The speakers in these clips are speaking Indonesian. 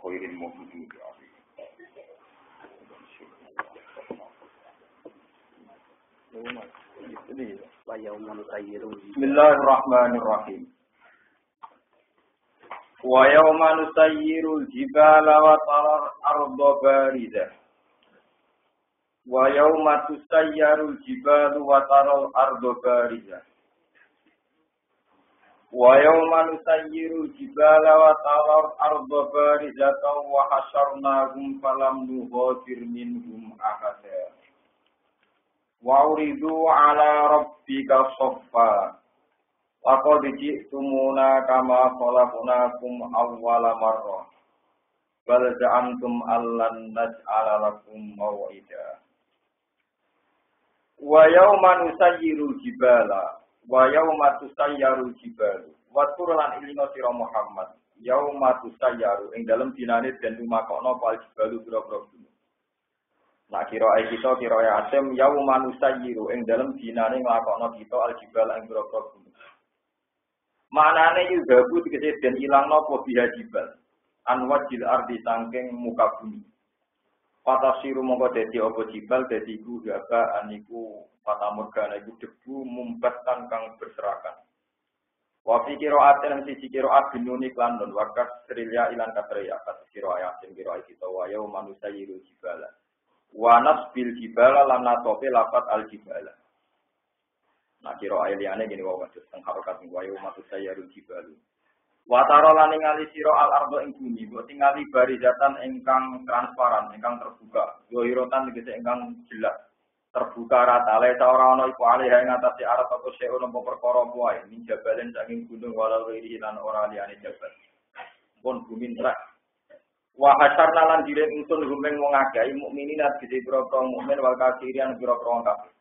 khairil mu'minin Bismillahirrahmanirrahim. Wa yawma nusayyirul jibala wa taral arda barizah. Wa yawma tusayyarul jibalu wa taral arda barizah. Wa yawma nusayyirul jibala wa taral arda barizah wa hasyarnahum falam nughadir minhum ahada. Wa uridu ala rabbika saffa. Laqad ji'tumuna kama khalaqnakum awwala marrah. Bal za'amtum allan naj'ala lakum maw'ida. Wa yawma nusayyirul jibala wa yawma tusayyarul jibalu. Wa turlan ilina sira Muhammad. Yauma tusayyaru ing dalem dinane den lumakokno pal jibalu pira-pira gunung. Nak kira kita kira Asim yauma nusayyiru ing dalem dinane nglakokno kita aljibal ing pira-pira gunung. Manane yuzabu tegese den ilangno apa biha jibal. Anwajil ardi saking muka bumi. Patasiru mongko dadi apa jibal dadi iku gaba aniku fatamurgana iku debu mumbatan kang berserakan. Wa fi qira'atin siji qira'at binuni lan nun wakas srilya ilan katriya kat qira'at Asim qira'at kita wa yauma nusayyiru jibala. Wa nasbil jibala lan natope lafat al jibala. Nah kira ayliane gini wa maksud teng harokat wa yauma tusayyarul jibalu. Wa tara lan ningali sira al ardo ing bumi, mbok tingali barizatan ingkang transparan, ingkang terbuka. Zohirotan tegese ingkang jelas. Terbuka rata le ora ana iku alih ing atase arat apa seun apa perkara wae, min jabalen saking gunung walau iri lan ora liyane jabal. Pun bumi terak. Wa hasyarna lan direk ingsun rumeng wong akeh mukminin tegese pira-pira mukmin wal kafirin pira-pira wong kafir.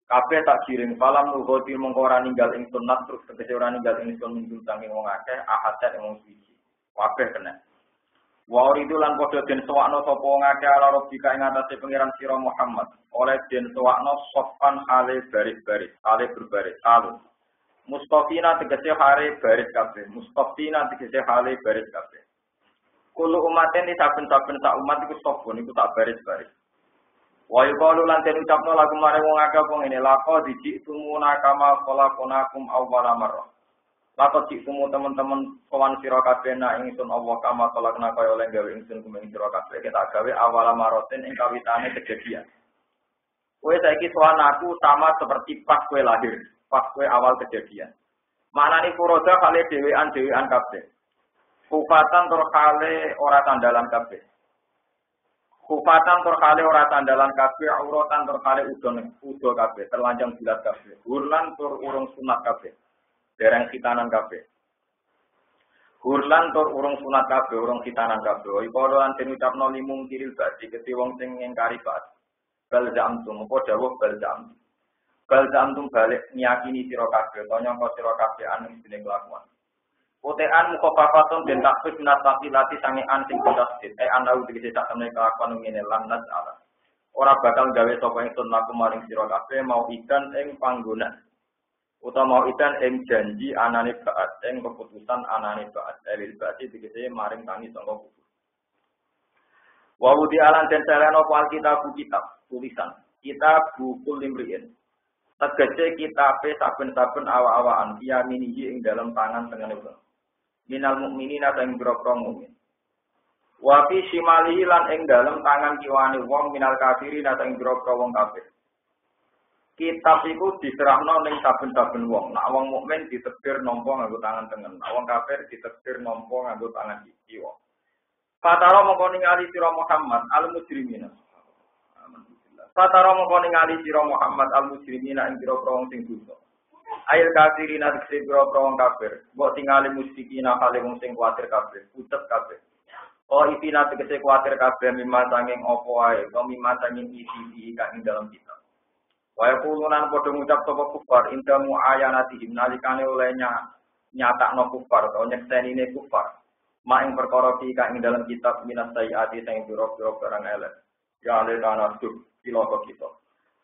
Kabeh tak giring falam nuhoti mongko ora ninggal ing sunat terus tegese ora ninggal ing sun minggu saking wong akeh ahadat wong suci. Kabeh kena. Wa uridu lan padha den sowakno sapa wong akeh ala rabbika ing atase pangeran sira Muhammad. Oleh den sowakno sofan hale baris-baris, hale berbaris, alun. Mustafina tegese hale baris kabeh, mustafina tegese hale baris kabeh. Kulo umaten iki saben-saben sak umat iku sofon iku tak baris-baris. Wa yuqalu lan den ucapno lagu mare wong akeh apa ngene laqad ji'tumuna kama khalaqnakum awwala marrah. Laqad ji'tumu teman-teman kawan sira kabeh nak ingsun Allah kama khalaqna kaya oleh gawe ingsun kumeng sira kabeh kita gawe awwala marratin ing kawitane kejadian. Kowe saiki sowan aku sama seperti pas kowe lahir, pas kowe awal kejadian. Maknane furoda kale dhewean kabeh. Kufatan tur kale ora tandalan kabeh. Kufatan terkali ora tandalan kabeh, auratan terkali udo kabeh, terlanjang bulat kabeh. Hurlan tur urung sunat kabeh. Dereng khitanan kabeh. Hurlan tur urung sunat kabeh, urung khitanan kabeh. Iku lan den ucapno limung kiril badi keti wong sing ngingkari bad. Bal zamtum apa dawuh bal zamtum. Bal zamtum balik nyakini sira kabeh, nyangka sira kabeh anu dene kelakuan. Utean mukhafafatun den takfif minat lati sange anting tasdid anau dikece sak temne kelakuan ngene lan nas ala ora bakal gawe sapa ingsun laku maring sira kabeh mau ikan ing panggonan utawa mau ikan ing janji anane baat ing keputusan anane baat elil baati dikece maring tangi sangka kubur wa wudi alan den seleno kitab tulisan kitab bukul limriin tegese kitabe saben-saben awa-awaan yaminihi ing dalam tangan tengene minal mukminin ada ing boro mukmin. Wa fi shimalihi lan ing dalem tangan kiwane wong minal kafirin ada ing boro wong kafir. Kitab iku diserahno ning saben-saben wong. Nek wong mukmin ditebir nampa nganggo tangan tengen, nek wong kafir ditebir nampa nganggo tangan kiwa. Fatara mongko ningali sira Muhammad al-mujrimina. Fatara mongko ningali sira Muhammad al-mujrimina ing boro wong sing dosa. Ail kafirin adikse boro-boro wong kafir, mbok tingali musyrikin kale wong sing kuwatir kabeh, pucet kabeh. Oh ipina tegese kuwatir kabeh mimma sanging apa wae, to mimma sanging isi kang ing dalam kitab. Wae kulunan padha ngucap sapa kufar indamu ayanatihim nalikane oleh nyatakno kufar to nyeksenine kufar. Ma ing perkara iki kang ing dalam kitab minas sayyati sing pira-pira barang elek. Ya ale tanah duh piloko kita.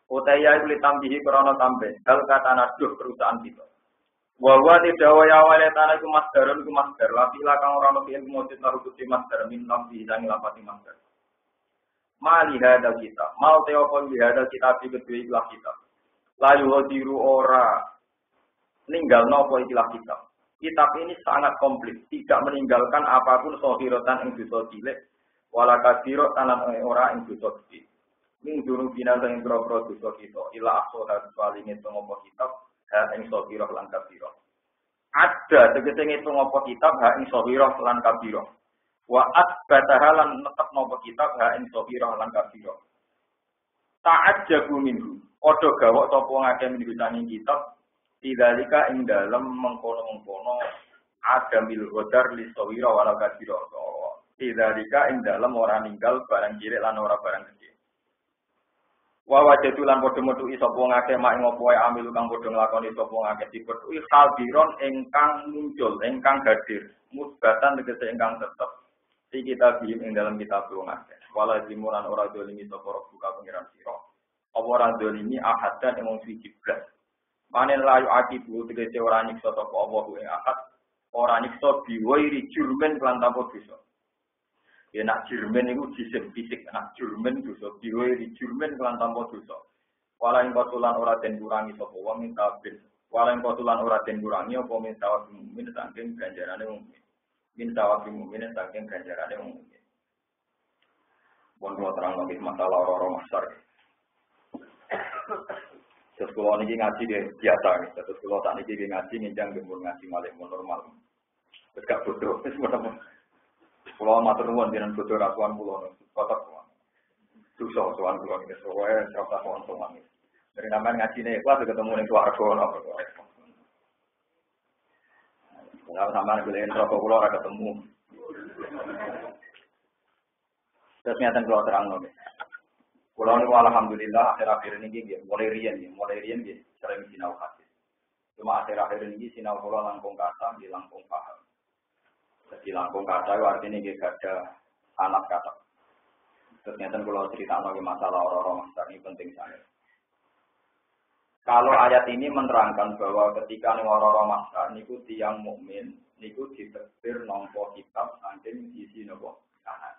Utaya iku litambihi krana tambe, hal kata naduh perusahaan kita. Wa tidak waya wale tanah iku masdarun iku masdar. Lafila kang ora ono fi'il mujud karo kudu masdar min lafzi sang lafati masdar. Mali hadal kitab. Mal teopon di hadal kitab iki kedue ikhlas kitab. Layu hadiru ora ninggal nopo ikhlas kitab. Kitab ini sangat komplit, tidak meninggalkan apapun sohirotan ing dosa cilik, wala kadiro tanan ora ing dosa gede. Ning durung binasa ing pro-pro dosa kita, ila aksoha paling itu ngopo kitab, ha ing sohiroh lan kabiro. Ada tegese ngitung ngopo kitab, ha ing sohiroh lan kabiro. Wa asbataha lan netep ngopo kitab, ha ing sohiroh lan kabiro. Ta'at jagu minhu, odo gawok topo ngake minggu sanging kitab, tidalika ing dalem mengkono-mengkono ada mil godar li sawira wala kabira. Tidalika ing dalem ora ninggal barang cilik lan ora barang gede. Wa wajadu lan padha metuki sapa ngake mak ing apa wae amil kang padha nglakoni sapa ngake dipetuki hadiron ingkang muncul, ingkang hadir, musbatan tegese ingkang tetep. Di kitab ing dalam kitab wong akeh. Wala zimuran ora dolimi sapa buka pengiran sira. Apa ora dolimi ahadan ing wong siji blas. Manen layu akibu tegese ora nyiksa sapa Allah ing akad, ora nyiksa biwairi jurmen lan tanpa dosa. Ya nak jurmen iku jisim fisik, nak jurmen dosa biwairi jurmen lan tanpa dosa. Wala ing kotulan ora den kurangi sapa wong minta bin. Wala ing kotulan ora den kurangi apa min sawab mukmin saking ganjarane mukmin. Min sawab mukmin saking ganjarane mukmin. Bon terang lagi masalah orang-orang masyar. Terus kalau ini ngaji dia biasa, terus kalau tak ini ngaji nginjang gembur ngaji malah normal. Terus gak bodoh, terus mana? Kalau matur nuwun dengan bodoh rasuan pulau, kotak pulau. Susah soal pulau ini, soalnya serasa soal ini. Dari namanya ngaji nih, kelas ketemu nih keluarga, apa? Sama-sama beliin rokok pulau ada ketemu. Terus nyata keluar terang nih. Kalau ini alhamdulillah akhir-akhir ini mulai rian sering sinau hadis. Cuma akhir-akhir ini sinau kula langkung kata di langkung paham. Jadi langkung kata artinya gak ada anak kata. Ternyata kalau cerita lagi masalah orang-orang masyarakat ini penting saya. Kalau ayat ini menerangkan bahwa ketika orang-orang masyarakat niku tiang mukmin niku ditekbir nampa kitab saking isi nopo kanan.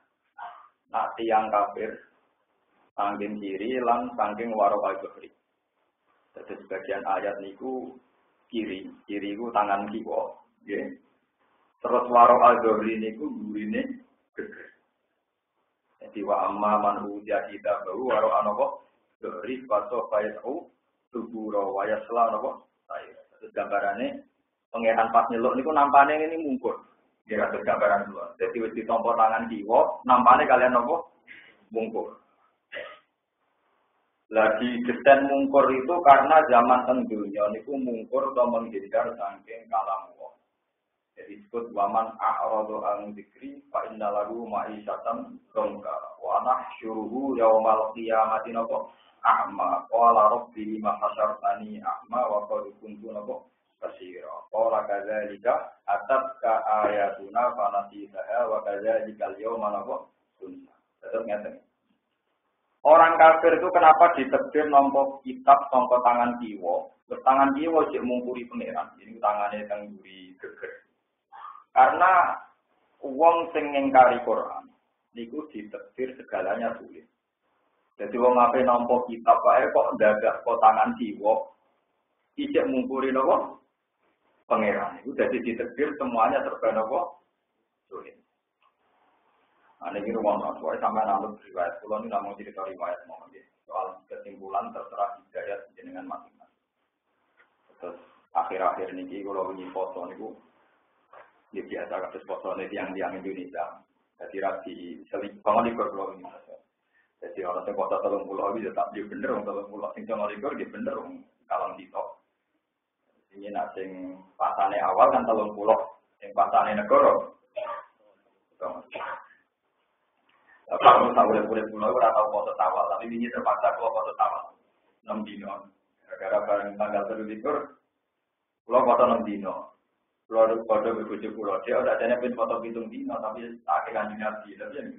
Nah tiang kafir saking kiri lan saking waro al-Zuhri. Jadi sebagian ayat niku kiri ku tangan kiwa, nggih. Terus waro al-Zuhri niku gurine geger. Jadi wa amma man uja kita baru waro anapa Zuhri faso faisu tuburo wa yasla napa saya. Terus gambarane pangeran pas nyeluk niku nampane ini mungkur. Nggih kados gambaran dua. Jadi wis ditampa tangan kiwa, nampane kalian napa mungkur. Lagi desain mungkur itu karena zaman tengdunya niku mungkur atau menghindar saking kalam Allah. Jadi disebut waman a'radu an dzikri fa inna lahu ma'isyatan dongka wa nahsyuruhu yaumal qiyamati napa a'ma qala rabbi lima hasyartani a'ma wa qad kuntu napa basira qala kadzalika atabka ayatuna fa nasitaha wa kadzalika al-yawma napa sunna. Terus ngeten. Orang kafir itu kenapa ditekbir nompo kitab nompo tangan kiwa? Tangan kiwa cek mungkuri pangeran. Ini tangannya tangguri geger. Karena wong sing ngingkari Quran niku ditekbir segalanya sulit. Jadi wong ape nompo kitab wae kok ndadak kok tangan kiwa cek mungkuri nopo pangeran. Itu jadi ditekbir semuanya serba nopo sulit. Ada di rumah soal sama namun riwayat. Kalau ini namun cerita riwayat mohon ya. Soal kesimpulan terserah hidayat dengan masing-masing. Terus akhir-akhir ini kalau ini foto ini ya biasa kasus foto ini yang Indonesia. Jadi rapi selip bangun di kalau ini. Jadi orang yang foto 30 bisa tak dia bener orang 30 sing jangan likor dia bener kalau di top. Ini nak sing pasane awal kan 30 yang pasane negara. Kalau tak boleh pulau, kita tahu foto tawal, tapi ini terpaksa keluar foto tawal 6 dino. Gara-gara barang tanggal 31, pulau foto 6 dino. Pulau foto berbujuk pulau, dia udah ada pin foto hitung dino, tapi akhirnya dinasti, tapi yang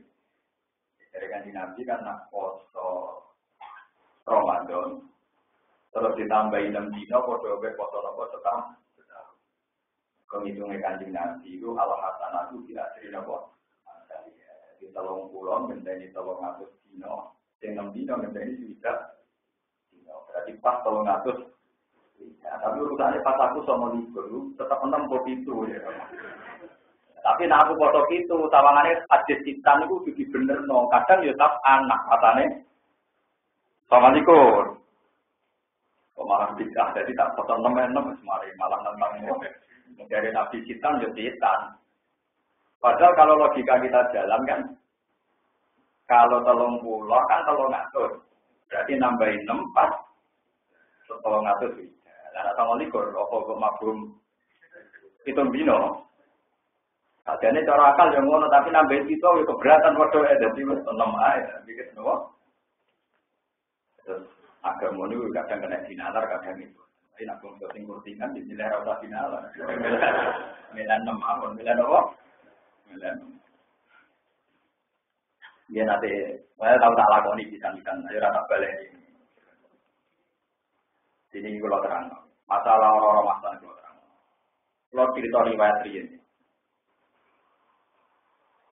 dari kanji nabi kan nak foto Ramadan, terus ditambahin 6 dino, foto setahun. Kengitungnya Kanjeng Nabi itu al-hasanatu bila asri napa. Di 30 ngenteni 300 dina, sing 6 dina ngenteni sudah. Berarti pas 300. Ya, tapi urusannya pas aku sama libur, tetap 6 kok itu ya. Tapi nak aku foto itu, tawangannya hadis citan itu jadi bener no. Kadang ya tetap anak katanya sama likur. Malah tidak, jadi tak foto temen-temen semari malah tentang dari nabi citan ya citan. Padahal kalau logika kita jalan kan, kalau 30 kan 300, berarti nambahin 6 pas 300 bisa. Nah sama likur, apa kok mabum hitung bino. Adanya cara akal yang ngono tapi nambahin itu ya keberatan waduh jadi wis 6 ae mikir nopo. Terus agama niku kadang kena dinalar kadang itu. Tapi nek wong sing kurtingan dinilai ora usah dinalar. Milan 6 awon, milan apa? Milan. Ya nanti saya tahu tak lakoni pisan-pisan, ayo ora tak baleni. Sini kula terang. Masalah orang-orang masalah kula terang. Kula cerita riwayat riyen.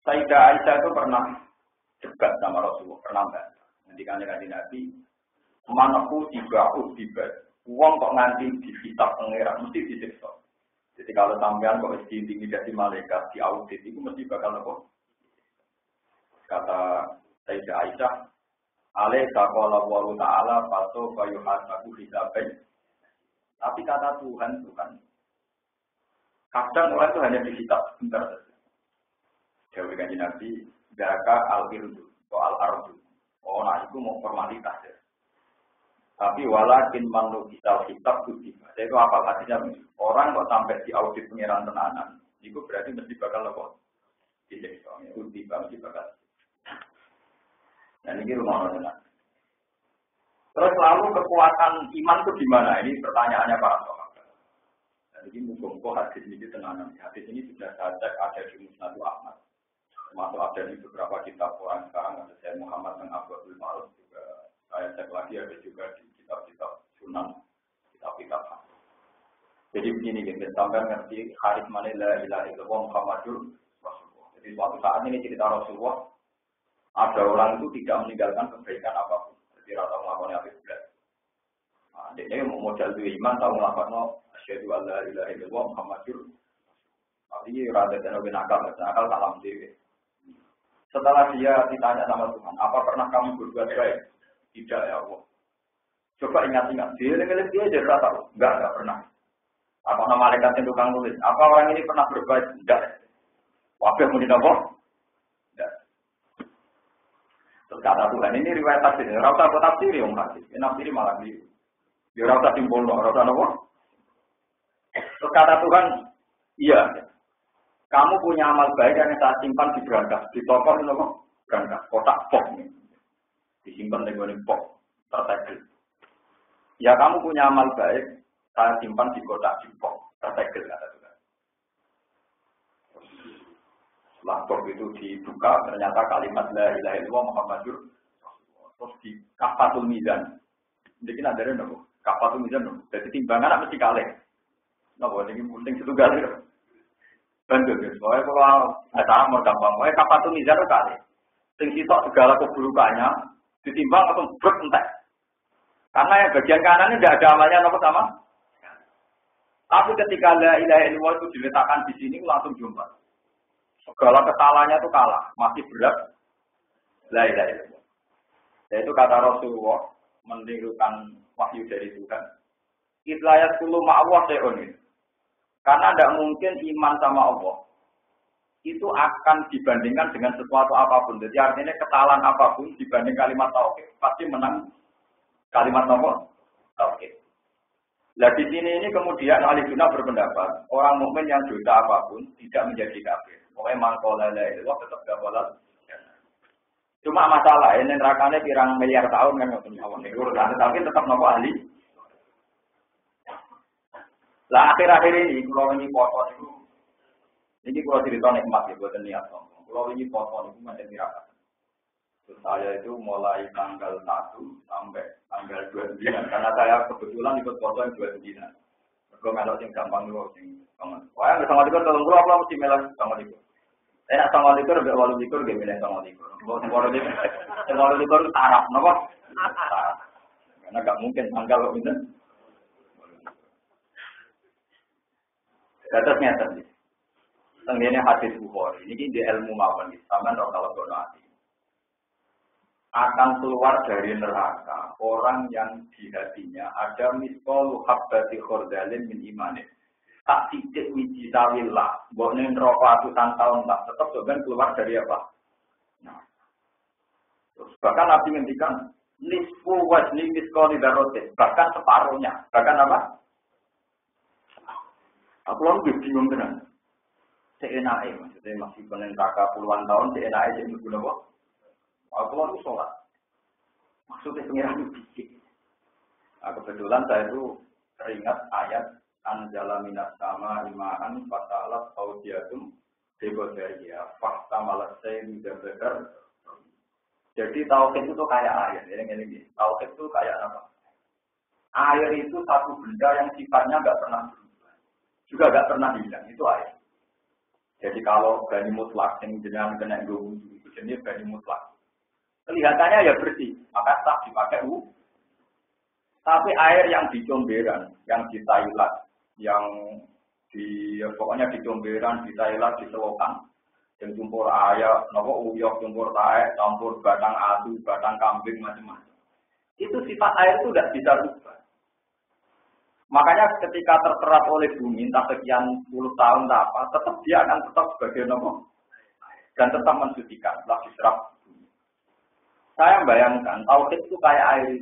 Sayyidah Aisyah itu pernah debat sama Rasulullah, pernah bantah. Nanti kan Nabi, manaku tiba, uang kok nganti dihisab pengeran, mesti disiksa. Jadi kalau sampean kok diintimidasi malaikat, di audit itu mesti bakal apa? Kata Sayyidah Aisyah, alaika qala Allahu ta'ala faso fayuhasabu hisaban. Tapi kata Tuhan itu kan, kadang orang itu hanya dihisab sebentar saja. Jawab Kanjeng Nabi, zaka al-irdu, soal ardu. Oh, nah itu mau formalitas ya. Tapi walakin manu kita kitab itu itu apa artinya? Orang kok sampai di audit pengiran tenanan, itu berarti mesti bakal lepot. Disiksa, itu mesti bakal. Dan ini rumah orang. Terus lalu kekuatan iman itu di mana? Ini pertanyaannya para sahabat. Dan ini mungkin hadis ini tenanan. Hadis ini sudah saya cek ada di Musnad Ahmad. Termasuk ada di beberapa kitab orang sekarang ada saya Muhammad bin Abdul Ma'ruf juga saya cek lagi ada juga di kitab-kitab Sunan, kitab-kitab. Jadi begini kita sampai ngerti hadis mana la ilaha illallah Muhammadur Rasulullah. Jadi suatu saat ini cerita Rasulullah ada orang itu tidak meninggalkan kebaikan apapun. Jadi rata melakukan habis belas. Nah, dia mau modal itu iman tahu melakukan asyhadu an la ilaha illallah Muhammadur. Tapi rada dan nakal salam dewi. Setelah dia ditanya sama Tuhan, apa pernah kamu berbuat baik? Tidak ya Allah. Coba ingat-ingat, dia jadi rata tahu. Enggak pernah. Apa nama malaikat yang tukang nulis? Apa orang ini pernah berbuat? Enggak. Wabah muni apa? Enggak. Terus kata Tuhan, ini riwayat tafsir. Rata apa tafsir yang hadis? Nafsir malah dia. Dia rata simpul no, rata apa? Terus kata Tuhan, iya. Kamu punya amal baik yang saya simpan di berangkas, di toko itu apa? Berangkas, kotak pok nih. Disimpan di pok, tertegel. Ya kamu punya amal baik, saya simpan di kotak di pok, tertegel kata Tuhan. Setelah pok itu dibuka, ternyata kalimat la ilaha illallah Muhammadur Rasulullah. Terus di kafatul mizan. Jadi ada apa? Kafatul mizan. Jadi timbangan mesti kaleng. Napa ini penting setunggal itu. Bantu guys, soalnya kalau ada mau gampang, soalnya kapan tuh mizan kali, tinggi tok segala keburukannya ditimbang atau berentek, karena yang bagian kanan ini tidak ada amalnya apa sama. Tapi ketika la ilaha illallah itu diletakkan di sini langsung jumpa, segala kesalahannya itu kalah, masih berat la ilaha illallah. Yaitu kata Rasulullah menirukan wahyu dari Tuhan. Itlayat kulu ma'awah se'onin. Karena tidak mungkin iman sama Allah itu akan dibandingkan dengan sesuatu apapun. Jadi artinya kesalahan apapun dibanding kalimat tauhid pasti menang kalimat apa? Tauhid. Nah di sini ini kemudian ahli sunnah berpendapat orang mukmin yang dosa apapun tidak menjadi kafir. Pokoknya mangkola la ilaha tetap gawalat. Cuma masalah ini nerakane pirang miliar tahun kan ngoten mawon. Tapi tetap nopo ahli. Lah akhir-akhir ini kalau ini foto itu, ini kalau cerita nikmat ya buat niat sombong. Kalau ini foto itu macam mirakat. Terus saya itu mulai tanggal 1 sampai tanggal 29 karena saya kebetulan ikut foto yang 29. Kalau melok yang gampang itu, Wah, nggak sama likur, tolong apa mesti melas sama likur. Enak sama likur, nggak walu likur, nggak milih sama likur. Walu likur itu taraf, nopo? Taraf. Karena nggak mungkin tanggal kok ini. Terusnya tadi. Tenggine hadis Bukhari. Ini di ilmu mawon sama kalau hati. Akan keluar dari neraka orang yang di hatinya ada miskol habbati khordalin min imanin. Tak sidik wiji sawillah, mbokne neraka atusan tahun tak tetap sebenarnya keluar dari apa? Nah. Terus bahkan Nabi ngendikan nisfu wajni miskol darote, bahkan separuhnya. Bahkan apa? Aku lalu bingung tenan. Seenake maksudnya masih neraka puluhan tahun seenake sing mlebu napa? Aku lalu sholat. Maksudnya pengiran itu dikit. Nah, kebetulan saya itu teringat ayat Anjala minas sama imaan fatalat audiatum debodaria fakta malasai muda bekar. Jadi tauhid itu kayak air. Ini. Tauhid itu kayak apa? Air itu satu benda yang sifatnya nggak pernah berubah. Juga nggak pernah hilang. Itu air. Jadi kalau bani mutlak yang dengan kena wudhu itu jenis bani mutlak. Kelihatannya ya bersih, maka tak dipakai wudhu. Tapi air yang di comberan, yang di Thailand, yang di pokoknya di comberan, di Thailand, di selokan, yang campur ayam, nopo uyok, campur taek, campur batang adu, batang kambing, macam-macam. Itu sifat air itu tidak bisa berubah. Makanya ketika terserap oleh bumi, entah sekian puluh tahun apa, tetap dia akan tetap sebagai nopo dan tetap mensucikan setelah diserap. Saya bayangkan, tauhid itu kayak air.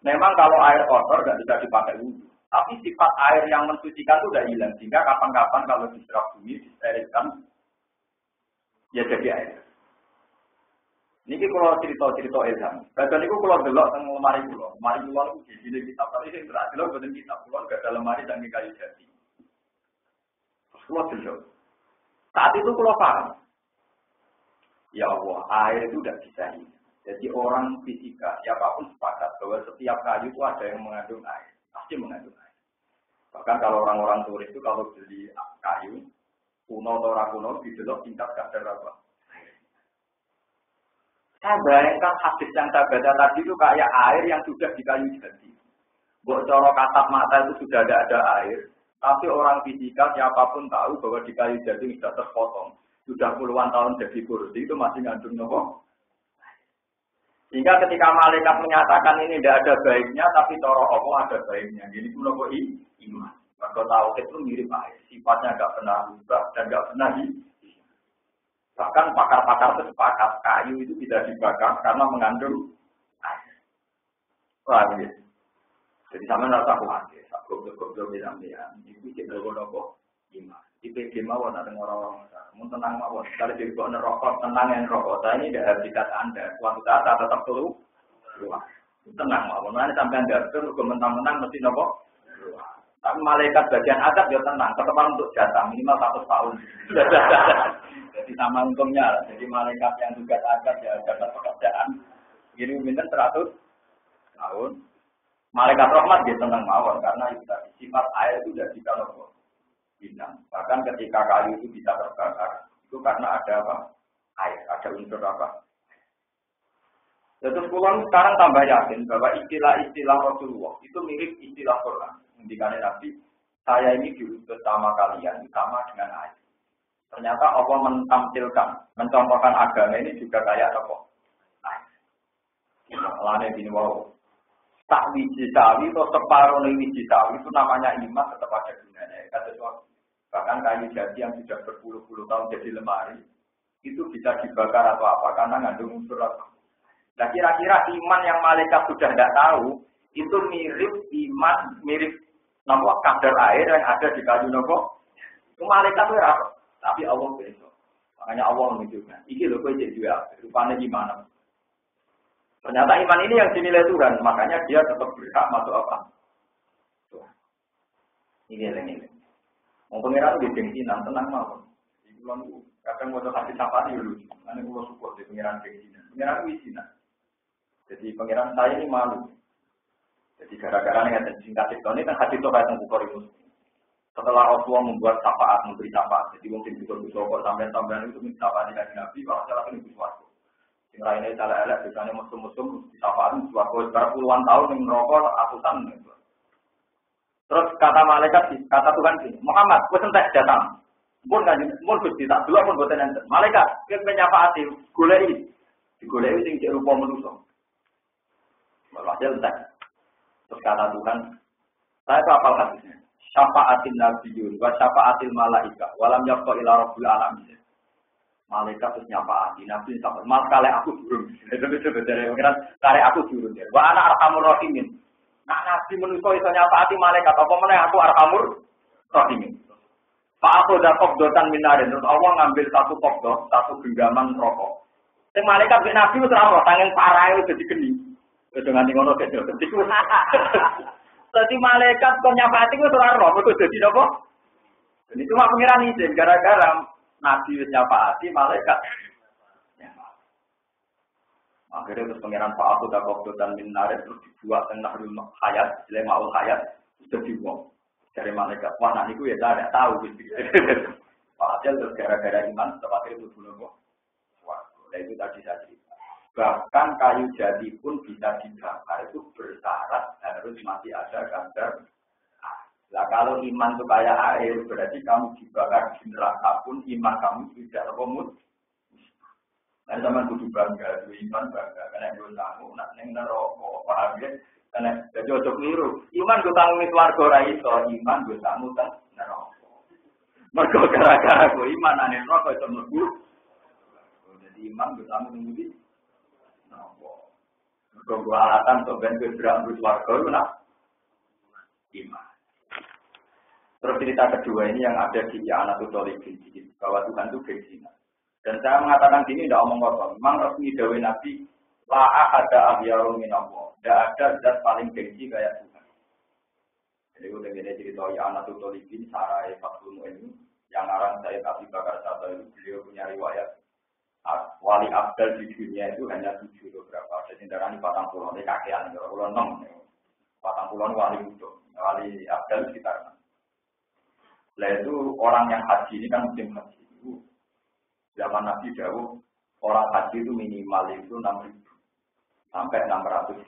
Memang kalau air kotor nggak bisa dipakai wudhu. Tapi sifat air yang mensucikan itu udah hilang. Sehingga kapan-kapan kalau diserap bumi, disterilkan, ya jadi air. Ini kalau cerita-cerita ilham. Bahkan itu kalau delok teng lemari kula. Lemari kula itu di sini kitab. Tapi sing berat delok boten kitab. Kula gak ada lemari dan kayu jati. Kula delok. Saat itu kula paham. Ya Allah, air itu tidak bisa hilang. Jadi orang fisika, siapapun sepakat bahwa setiap kayu itu ada yang mengandung air. Pasti mengandung air. Bahkan kalau orang-orang turis itu kalau beli kayu, kuno atau rakuno, didelok tingkat kadar apa. Saya bayangkan hadis yang saya baca tadi itu kayak air yang sudah di kayu jati. Buat cara kasat mata itu sudah ada air. Tapi orang fisika, siapapun tahu bahwa di kayu jati sudah terpotong. Sudah puluhan tahun jadi kursi itu masih ngandung nopo. Sehingga ketika malaikat menyatakan ini tidak ada baiknya, tapi cara Allah ada baiknya. Jadi itu nopo iman. Maka tauhid itu mirip air, sifatnya nggak pernah berubah dan nggak pernah bahkan pakar-pakar itu sepakat kayu itu tidak dibakar karena mengandung air. Wah ini. Jadi sama nggak tahu aja. Goblok-goblok di sampean. Itu tidak nopo iman. IPG mawon ada orang-orang mau tenang mawon. Kalau jadi kok nerokok tenang yang rokok. Saya ini tidak habitat Anda. Suatu saat tetap keluar. Tenang mawon. Nanti sampai Anda itu mentang-mentang mesti nopo. Tapi malaikat bagian adab ya tenang. Tetap untuk jatah minimal 100 tahun. Jadi sama untungnya. Jadi malaikat yang juga adab ya jatah pekerjaan. Ini minta 100 tahun. Malaikat rahmat dia tenang mawon karena itu sifat air itu sudah bisa nopo. Bintang. Bahkan ketika kayu itu bisa terbakar, itu karena ada apa? Air, ada unsur apa? Terus pulang sekarang tambah yakin bahwa istilah-istilah Rasulullah itu mirip istilah Quran. Mendikane Nabi, saya ini diutus sama kalian sama dengan air. Ternyata Allah mentampilkan, mencontohkan agama ini juga kayak apa? Air. Lane bin wow. Tak wiji sawi atau separuh wiji sawi itu namanya iman tetap ada gunanya. Bahkan kayu jati yang sudah berpuluh-puluh tahun jadi lemari itu bisa dibakar atau apa karena ngandung unsur apa. Nah kira-kira iman yang malaikat sudah tidak tahu itu mirip nama kadar air yang ada di kayu nopo. Itu malaikat itu apa? Tapi Allah besok. Makanya Allah menunjukkan. Iki loh kau jadi rupanya gimana? Ternyata iman ini yang dinilai Tuhan, makanya dia tetap berhak masuk apa? Tuhan. Ini. Mau pengiran di gengsinan, tenang mau. Ibu kadang mau hati sapa nih lucu. Nanti gua support di pengiran gengsinan. Pengiran gengsinan. Jadi pengiran saya ini malu. Jadi gara-gara nih ada singkat itu kan hati itu kayak Bukhari Muslim. Setelah Rasulullah membuat syafaat, memberi syafaat, jadi mungkin bisa kok sampai-sampai itu minta syafaat di Nabi, kalau salah ini suatu. Sing lainnya salah elek, biasanya musuh-musuh disyafaat suatu sekitar puluhan tahun yang merokok ratusan. Gitu. Terus kata malaikat, kata Tuhan sih, Muhammad, gue sentek datang. Pun Gusti tak dulu pun boten enten. Malaikat, kita menyafaati, goleki. Digoleki sing cek rupa manusa. Walhasil entek. Terus kata Tuhan, saya itu hafal hadisnya. Syafa'atin nabiyyun wa syafa'atil malaika walam yaqta ila rabbil alamin. Malaikat terus nyafaati nabi sampai mas kale aku durung. Itu dari pengiran kare aku durung. Wa ana arhamur rahimin. Nah nabi manusa iso nyafaati malaikat apa meneh aku arhamur rahimin. Pak aku dak qabdotan minarin terus Allah ngambil satu qabdo, satu genggaman rokok. Sing malaikat mek nabi wis ora tangen parahe wis dadi geni. Wis nganti ngono kek dadi Jadi malaikat kok nyafati itu ora roh, itu jadi apa? Ini cuma pengiran izin, gara-gara Nabi nyafati malaikat. Akhirnya terus pengiran Pak Abu Dakok dan Minaret terus dibuat tengah rumah hayat, lemaul hayat, itu dibuang. Dari malaikat, wah nanti gue ya tidak tahu. Pak Adel terus gara-gara iman, setelah itu dulu. Wah, itu tadi saya cerita. Bahkan kayu jati pun bisa dibakar itu bersyarat harus masih ada kadar. Nah kalau iman itu kayak air berarti kamu dibakar di neraka pun iman kamu tidak terkomut. Nah zaman kudu bangga, iman bangga karena gue tanggung nak neng neraka paham ya? Karena jadi ojo keliru. Iman gue tanggung itu warga raiso, iman gue tanggung kan neraka. Mergo gara-gara gue iman ane neraka itu mergo. Jadi iman gue tanggung nunggu Gua alatan untuk bentuk berambut warga itu nak iman. Terus cerita kedua ini yang ada di Anatul Tolikin bahwa Tuhan itu gengsinya. Dan saya mengatakan gini tidak omong kosong. Memang resmi dawai Nabi la ada ahyaru minallah. Tidak ada zat paling gengsi kayak Tuhan. Jadi udah gini cerita Anatul Tolikin Sarai Fatul ini yang arang saya Abi Bakar Sata itu beliau punya riwayat. Wali Abdal di dunia itu hanya 7 beberapa. Jadi darah ini 40, ini kakean, kalau 6, 40 wali itu, wali Abdal sekitar. Nah itu orang yang haji ini kan musim haji itu zaman Nabi jauh orang haji itu minimal itu 6.000 sampai 600.000.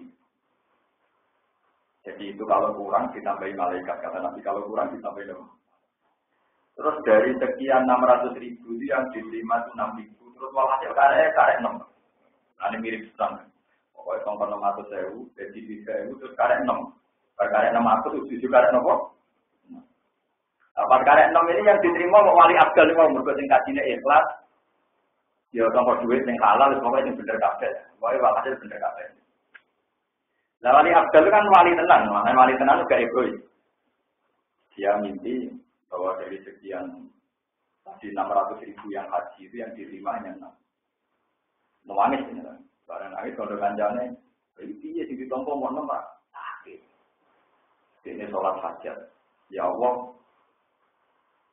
Jadi itu kalau kurang ditambahi malaikat kata Nabi, kalau kurang ditambahi lemah. Terus dari sekian 600.000 itu yang diterima itu 6.000. Terus walhasil karek 6. Ini mirip sedang. Pokoknya sampai 600.000, jadi 3.000 terus karek 6. Karek 600 itu karek nopo. Pas karek 6 ini yang diterima wali abdal ini mau mergo sing kajine ikhlas. Ya tanpa duit sing halal pokoknya sing bener kabeh. Pokoknya walhasil bener kabeh. Nah wali abdal itu kan wali tenan, makanya wali tenan juga egois. Dia mimpi bahwa dari sekian di 600.000 yang haji itu yang diterima hanya 6. Nangis ini kan. Barang nangis kalau kanjane, itu ya di tompo mono Pak. Sakit. Ini sholat hajat. Ya Allah,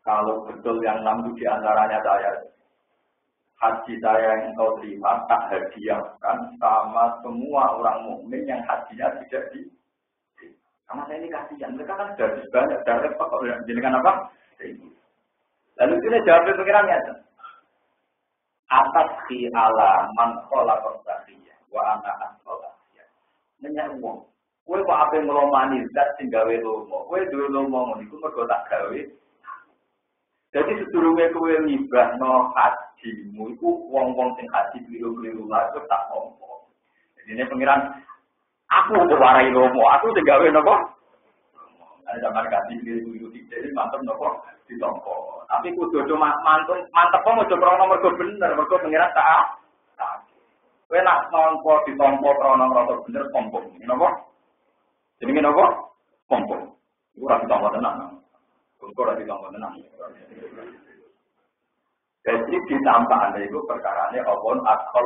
kalau betul yang 6 itu diantaranya saya, haji saya yang engkau terima tak hadiahkan sama semua orang mukmin yang hajinya tidak di. Karena saya ini kasihan, mereka kan sudah banyak, sudah repot kok jadikan apa? Lalu ini jawab pengirannya. Atas ki ala man khalaqa tasiyya wa ana asqalasiya. Menyang wong. Kowe kok ape nglomani zat sing gawe lomo. Kowe duwe lomo ngono iku mergo tak gawe. Jadi sedurunge kowe ngibahno hajimu iku wong-wong sing haji kliru-kliru lha tak ompo. Jadi ini pengiran aku warai lomo, aku sing gawe napa? Ada zaman kasih kliru-kliru jadi mantep napa? Ditompo. Tapi kudu cuma mantep kok aja krono mergo bener, mergo pengiran tak. Kowe nak nompo ditompo krono mergo bener pompo. Napa? Jenenge napa? Pompo. Iku ora ditompo tenan. Kok ora ditompo tenan. Jadi ditambah anda itu perkarane obon askol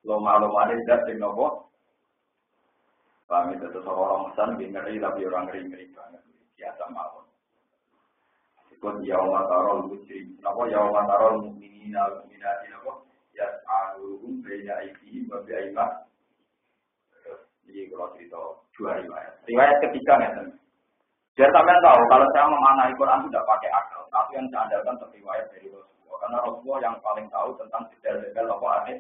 loma-lomane dak sing napa? Paham itu orang Mesir ngeri tapi orang ngeri banget. Biasa mawon. Ikut yauma tarol muslim. Napa yauma tarol mukminina wal mukminati napa? Yas'aluhum baina aydihim wa bi'ayman. Ini kalau cerita dua riwayat. Riwayat ketiga ngeten. Biar sampean tahu kalau saya memaknai Quran itu tidak pakai akal, tapi yang saya andalkan riwayat dari Rasulullah. Karena Rasulullah yang paling tahu tentang detail-detail apa aneh.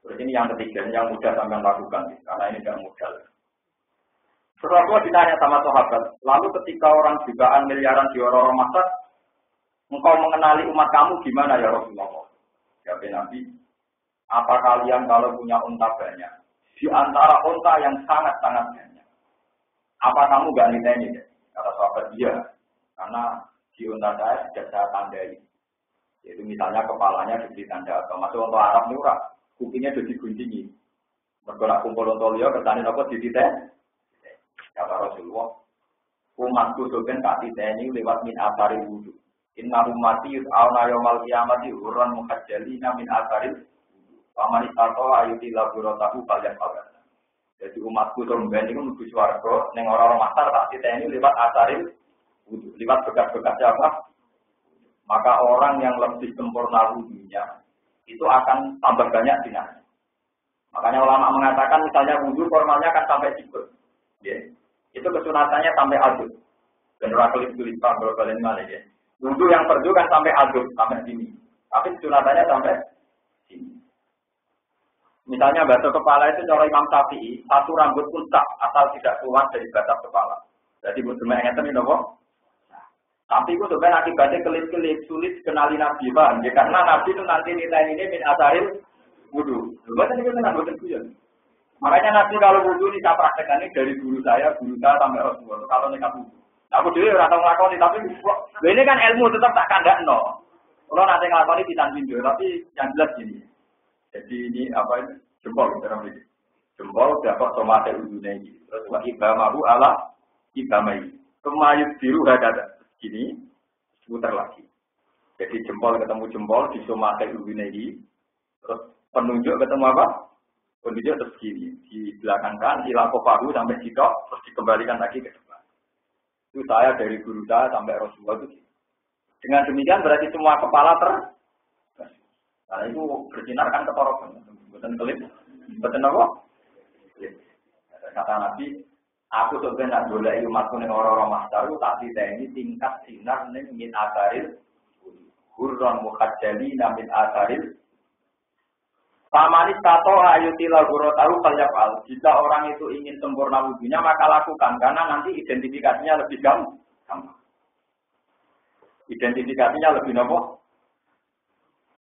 Terus ini yang ketiga, yang mudah sampean lakukan, karena ini tidak mudah. Rasulullah ditanya sama sahabat, lalu ketika orang jutaan miliaran di orang masa, engkau mengenali umat kamu gimana ya Rasulullah? Ya Nabi, apa kalian kalau punya unta banyak, di antara unta yang sangat-sangat banyak, apa kamu gak nilainya? Kata sahabat dia, karena di unta saya sudah saya tandai. Yaitu misalnya kepalanya diberi tanda atau masuk untuk Arab murah, kupingnya sudah diguntingi. Bergerak kumpul untuk liya, kertani apa di titik. Kata Rasulullah, umatku soben tak titeni lewat min asari wudu. Inna ummati yud'auna yawmal qiyamati hurran muhajjalina min asaril wudu. Faman istata'a ayuti laburatahu falyaf'al. Jadi umatku soben itu menuju swarga ning ora-ora masar tak titeni lewat asaril wudu, lewat bekas-bekas apa? Maka orang yang lebih sempurna wudunya itu akan tambah banyak dinasnya. Makanya ulama mengatakan misalnya wudu formalnya akan sampai sikut. Ya. Itu kesunatannya sampai aduk. General kulit Pak Balen mana ya. Wudhu yang perdu kan sampai aduk, sampai sini. Tapi kesunatannya sampai sini. Misalnya batu kepala itu cara Imam Syafi'i, satu rambut pun tak asal tidak keluar dari batang kepala. Jadi bukan ngeten ini loh. Tapi itu sebenarnya akibatnya kelip-kelip sulit kenali Nabi Pak. Ya, karena Nabi itu nanti nilai ini min asaril wudhu. Bukan itu tenang, bukan kuyon. Makanya Nabi kalau wudhu ini saya praktekkan ini dari guru saya sampai Rasulullah. Kalau nekat wudhu, aku dulu orang tahu ngelakoni, tapi ini kan ilmu tetap tak kandak no. Kalau nanti ngelakoni kita tinju, tapi yang jelas gini. Jadi ini apa ini jempol dalam ini. Jempol dapat somate wudhunya ini. Terus wa ibamahu ala ibamai. Kemayut biru hadada. Gini, putar lagi. Jadi jempol ketemu jempol di somate wudhunya ini. Terus penunjuk ketemu apa? Kondisinya terus gini, di belakang kan, hilang koparu sampai sitok, terus dikembalikan lagi ke depan. Itu saya dari guru saya sampai Rasulullah itu. Dengan demikian berarti semua kepala karena itu bersinar kan ketorokan, bukan kelip, betul apa? Kata Nabi, aku sebenarnya boleh umatku ning orang-orang masaru tak ini tingkat sinar ning min asaril, hurron mukhajjalina min asaril. Pamanis tato ayuti laguro tahu kalyapal. Jika orang itu ingin sempurna wudhunya maka lakukan karena nanti identifikasinya lebih gampang. Identifikasinya lebih nopo.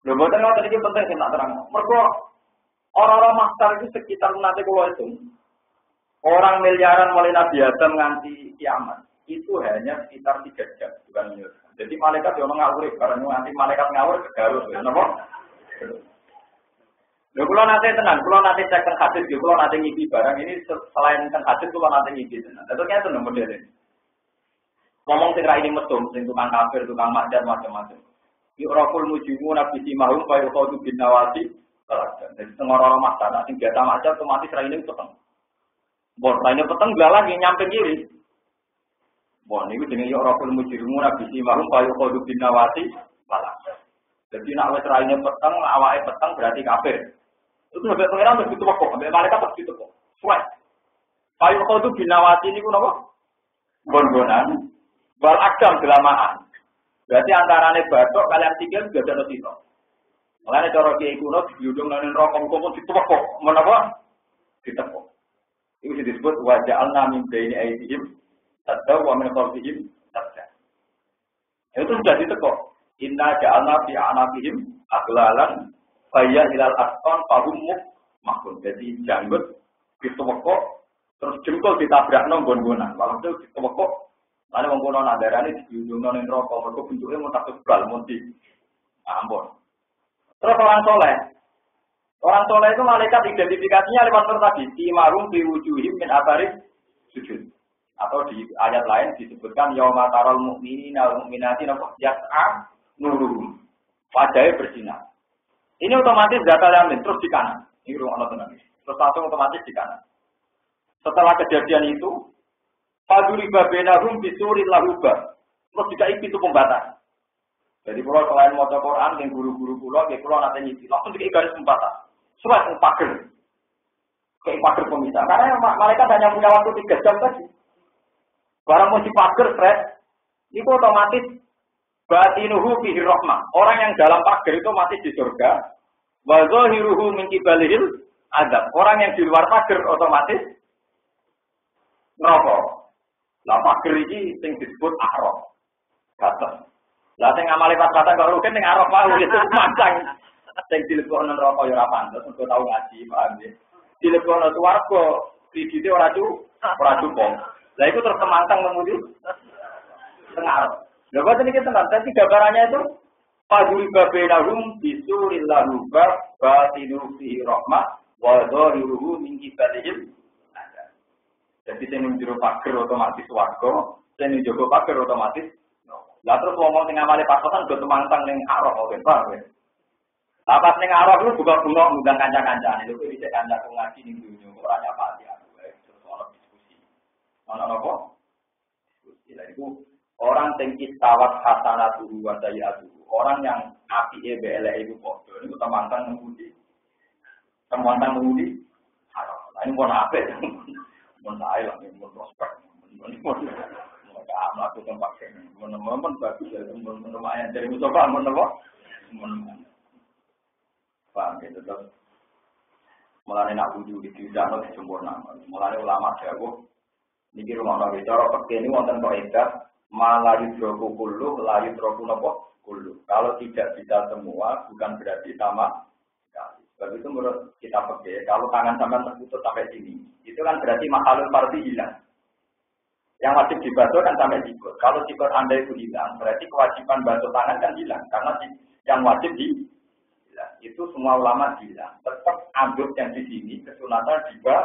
Lho boten ngoten iki penting sing tak terang. Mergo orang-orang master itu sekitar nanti kalau itu orang miliaran mulai Nabi Adam nganti kiamat itu hanya sekitar 3 jam bukan miliar. Jadi malaikat yo ngawur karena nanti malaikat ngawur ke Garut napa? Lho kula nate tenan, kula nate cek teng hadis, kula nate ngiki barang ini selain teng hadis kula nate ngiki tenan. Terus ngeten lho modele. Ngomong sing ra ini mesum, sing tukang kafir, tukang maksiat macam-macam. Yu'raful mujimu nabi simahum fa yuqadu bin nawati. Jadi orang-orang maksiat sing biasa maksiat otomatis ra ini peteng. Bon, ra ini peteng lagi nyampe kiri. Bon, niku jenenge yu'raful mujimu nabi simahum fa yuqadu bin nawati. Jadi nak wis ra ini peteng, awake peteng berarti kafir. Itu sampai pengiran terus ditutup kok, sampai malaikat terus ditutup. Suai. Kayu kau itu binawati ini kuno kok, bon-bonan, bal agam gelamaan. Berarti antarane batok kalian tiga juga ada notito. Makanya cara kiai kuno diudung dengan rokok kok ditutup kok, menapa? Ditutup. Itu disebut wajah al-namin dari aidihim, atau wamin khalfihim, saja. Itu sudah ditutup. Inna ja'alna fi anaqihim aglalan faya hilal asqan fahum makun. Jadi janggut ditewekok terus jengkol ditabrakno nggon-ngonan. Lalu itu ditewekok ana wong kono nadarane diundungno ning neraka mergo bentuke mun tak tebal mundi. Ampun. Terus orang soleh. Orang soleh itu malaikat identifikasinya lewat tadi timarum biwujuhim min abaris sujud. Atau di ayat lain disebutkan yauma taral mu'minina wal mu'minati yas'a nuruhum. Wajahnya bersinar. Ini otomatis data yamin terus di kanan. Ini ruang Allah tenang. Terus langsung otomatis di kanan. Setelah kejadian itu, Faduri babenahum bisuril lahubah. Terus dikai pintu pembatas. Jadi kalau selain maca Quran, yang guru-guru pulau, ya pulau nanti nyisi. Langsung dikai garis pembatas. Surat pager. Kayak pager pemisah. Karena mereka hanya punya waktu 3 jam tadi. Barang mesti pager stres, itu otomatis batinuhu fihi rahmah. Orang yang dalam pager itu mati di surga. Wa zahiruhu min qibalihil azab. Orang yang di luar pager otomatis neraka. Lah pager iki sing disebut araf. Batas. Lah sing amale pas batas kok rugen ning araf wae itu mancang. Sing dilebokno neraka ya ora pantes, engko tau ngaji, paham ya. Dilebokno swarga, kredite ora cukup. Lah itu terus temantang mengundi tengah. Lha kok niki tenan, tapi gambarannya itu Fadul babainahum bisuril lahu batinu fi rahmah wa dhahiruhu min qibalihim. Jadi sing njero pager otomatis warga, sing njogo pager otomatis. Lah terus ngomong sing amale pasokan do temantang ning arah oke, paham ya? Lah pas ning arah lu buka-buka ngundang kanca-kancane, lho iki kancaku ngaji ning dunyo ora nyapati aku terus ono diskusi. Ono apa? Diskusi. Lah iku orang sing istawat hasanatuhu wa sayiatuhu. Orang yang apike beleke iku padha niku temantang ngemudi. Temantang ngemudi. Lah ini pun apik. Mun sae lah mun prospek. Mun amal aku tempat kene. Mun bagus ya mun lumayan dari Mustafa mun apa? Mun paham gitu terus. Mulane nak wudu iki tidak sempurna. Mulane ulama dawuh niki rumah bicara pekene wonten kaidah malayu droku kullu layu droku napa? Kalau tidak bisa semua, bukan berarti sama sekali. Sebab itu menurut kita pakai, kalau tangan sampai terputus sampai sini, itu kan berarti mahalul fardhi hilang. Yang wajib dibasuh kan sampai sikut. Kalau sikut Anda itu hilang, berarti kewajiban basuh tangan kan hilang. Karena yang wajib hilang. Itu semua ulama hilang. Tetap anduk yang di sini, kesunatan juga.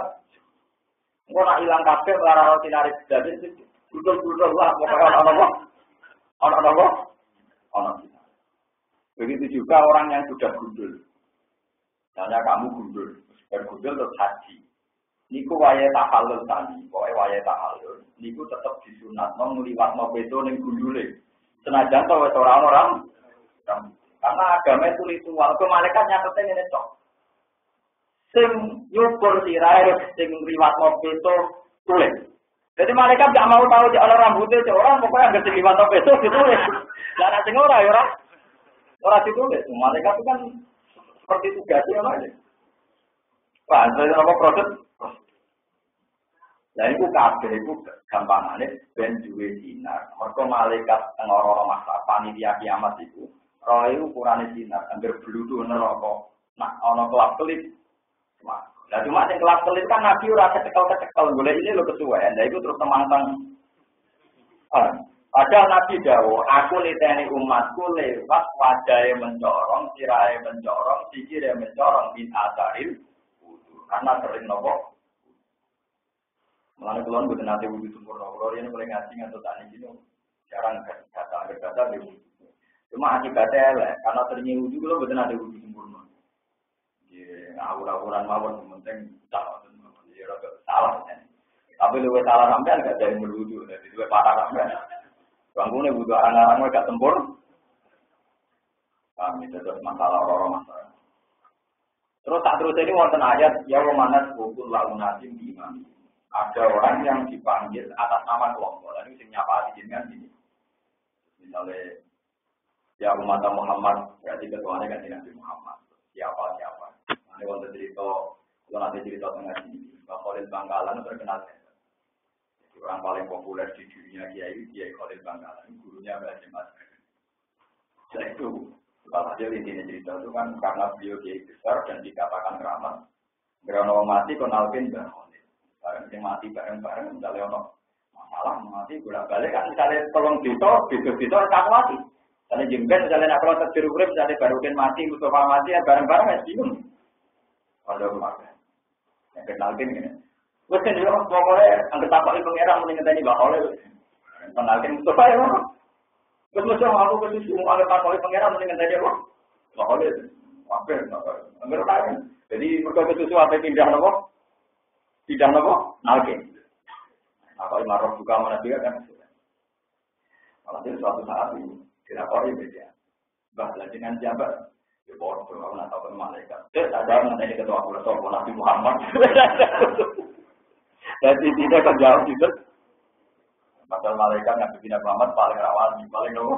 Kalau nak hilang kabel, larang tinari jadi, gudul-gudul lah, orang-orang. Begitu juga orang yang sudah gundul. Misalnya kamu gundul, bergundul terus haji. Niku waya tahallul tadi, pokoknya waya tahallul. Niku tetap disunat, ngliwat beto ning gundule. Senajan to wis orang. Karena agama itu ritual, ke malaikat nyatetnya ngene tok. Sing nyukur sirahe sing liwat beto tulis. Jadi malaikat gak mau tahu ana rambutnya orang, pokoknya anggere sing liwat beto ditulis. Lah nek sing ora ya ora ditulis. Malaikat itu kan seperti tugasnya apa ya? Wah, saya apa proses? Lah iku kabeh iku gampangane ben duwe sinar. Mergo malaikat teng ora masalah panitia kiamat iku, roe ukurane sinar, anggere bludhu neraka. Nah, ana kelap-kelip. Lah cuma sing kelap-kelip kan nabi ora kecekel-kecekel golek ini lho kesuwen. Lah iku terus temantang. Padahal Nabi dawuh, aku niteni umatku lewat wajahe mencorong, sirahe mencorong, sikire mencorong bin asaril wudu. Karena sering nopo. Mulane kula mboten nate wudu sempurna. Kula yen mulai ngaji ngantos tani iki jarang kata wudu. Cuma akibatnya elek, karena seringnya wudu kula mboten nate wudu sempurna. Nggih, awur-awuran mawon penting salah. Ya ora salah. Tapi luwih salah sampean gak ada yang berwudu, jadi luwih parah sampean. Bangunnya butuh anak-anak mereka tempur. Kami terus masalah orang masalah. Terus tak terus ini wonten ayat ya romanas bukul launasim di imam. Ada orang yang dipanggil atas nama kelompok. Lalu sing nyapa di jenengan ini. Misalnya ya umat Muhammad berarti ketuanya kan Nabi Muhammad. Siapa? Ini wonten cerita, kalau nanti cerita tengah sini. Bang Khalil Bangkalan terkenal. Orang paling populer di dunia Kiai Khalil Bangkalan, gurunya Mbak Jemas. Setelah itu, setelah dia intinya cerita itu kan karena beliau Kiai besar dan dikatakan keramat. Karena orang mati konalkin Mbak Khalil. Barang yang mati bareng-bareng, misalnya orang masalah mati bolak-balik kan misalnya tolong dito tak mati. Misalnya jengben, misalnya nak kalau terjerukrip, misalnya barukin mati, Mustafa mati, ya bareng-bareng ya bingung. Kalau rumah yang kenalkin ini. Wes kan juga pokoknya angkat tapak di pengeran mendingan tadi bakal le. Kenalkan Mustafa ya. Wes mesti aku ke situ angkat tapak di pengeran mendingan tadi apa? Bakal le. Apa? Enggak tahu. Jadi mereka ke situ apa pindah nopo? Pindah nopo? Nalke. Apa marah juga mana dia kan. Kalau suatu saat ini tidak kau beda. Bahkan dengan jabat ya bodoh kalau nak tahu malaikat. Ada mengenai ketua Rasul Nabi Muhammad. Jadi tidak akan jauh gitu. Padahal malaikat yang bikin Muhammad paling rawan, paling nopo.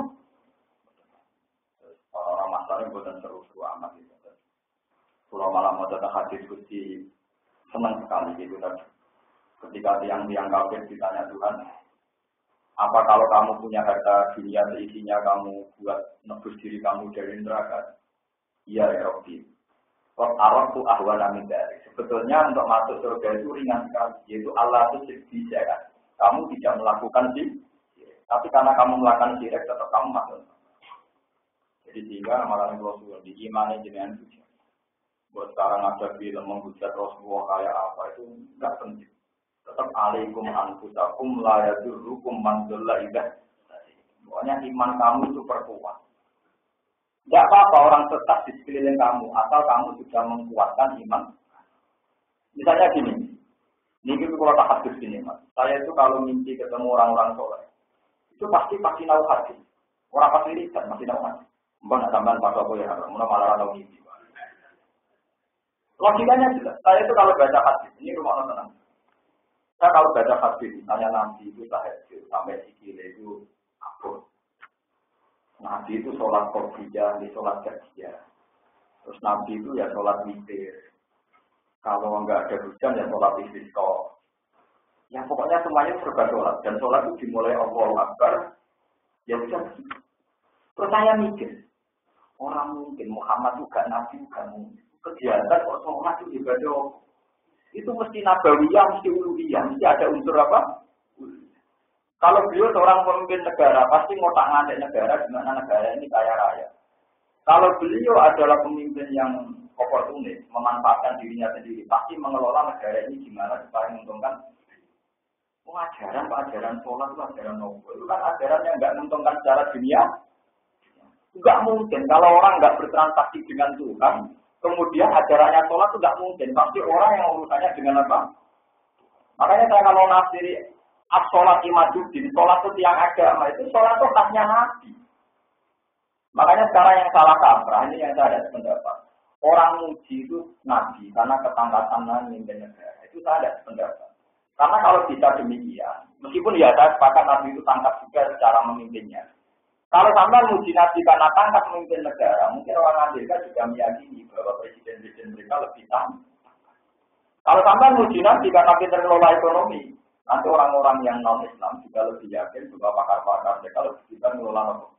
Orang masalah bukan seru-seru amat gitu. Kalau malam mau datang hadis kunci senang sekali gitu kan. Ketika tiang-tiang kafir ditanya Tuhan, apa kalau kamu punya harta dunia seisinya kamu buat nebus diri kamu dari neraka? Iya ya Rabbi. Kok Arab tuh ahwana min dzalik. Sebetulnya untuk masuk surga itu ringan sekali, yaitu Allah itu bisa kan. Kamu tidak melakukan sih, tapi karena kamu melakukan syirik tetap kamu masuk. Jadi sehingga malah Rasulullah diimani jenengan itu. Buat sekarang ada film menghujat Rasulullah kayak apa itu enggak penting. Tetap alaikum anfusakum la yadurrukum man dhalla idza. Pokoknya iman kamu itu perkuat. Enggak apa-apa orang sesat di sekeliling kamu asal kamu sudah menguatkan iman. Misalnya gini. Ini kalau tak hadis gini, Mas. Saya itu kalau mimpi ketemu orang-orang soleh, itu pasti tahu hadis. Orang pasti lihat masih tahu hadis. Mbak nak tambahan pas aku ya, malah tahu mimpi. Logikanya jelas. Saya itu kalau baca hadis, ini rumah tenang. Saya kalau baca hadis, misalnya Nabi itu tahajud sampai sikile itu abot. Nabi itu sholat qobliyah, di sholat jahiyah. Terus Nabi itu ya sholat witir. Kalau enggak ada hujan ya sholat istisqa. Ya pokoknya semuanya serba sholat. Dan sholat itu dimulai Allahu Akbar. Ya bisa. Terus saya mikir, orang mungkin Muhammad juga Nabi juga mungkin. Kegiatan kok sholat itu ibadah. Itu mesti nabawiyah, mesti uluhiyah, mesti ada unsur apa? Kalau beliau seorang pemimpin negara, pasti ngotak-ngatik negara, gimana negara ini kaya raya. Kalau beliau adalah pemimpin yang oportunis, memanfaatkan dirinya sendiri, pasti mengelola negara ini gimana supaya menguntungkan. Ajaran sholat itu ajaran nopo. Itu kan ajaran yang nggak menguntungkan secara dunia. Nggak mungkin kalau orang nggak bertransaksi dengan Tuhan, kemudian ajarannya sholat itu nggak mungkin. Pasti orang yang urusannya dengan apa? Makanya saya kalau nafsiri as-sholat imaduddin, sholat itu tiang agama, itu sholat itu khasnya Nabi. Makanya sekarang yang salah kaprah, ini yang saya ada pendapat. Orang muji itu Nabi, karena ketangkasan memimpin negara. Itu saya ada pendapat. Karena kalau bisa demikian, meskipun ya saya sepakat Nabi itu tangkap juga secara memimpinnya. Kalau sampai muji Nabi karena tangkap memimpin negara, mungkin orang Amerika juga meyakini bahwa presiden-presiden mereka lebih tangkap. Kalau sampai muji Nabi karena pintar mengelola ekonomi, nanti orang-orang yang non-Islam juga lebih yakin bahwa pakar-pakar mereka lebih pintar mengelola ekonomi.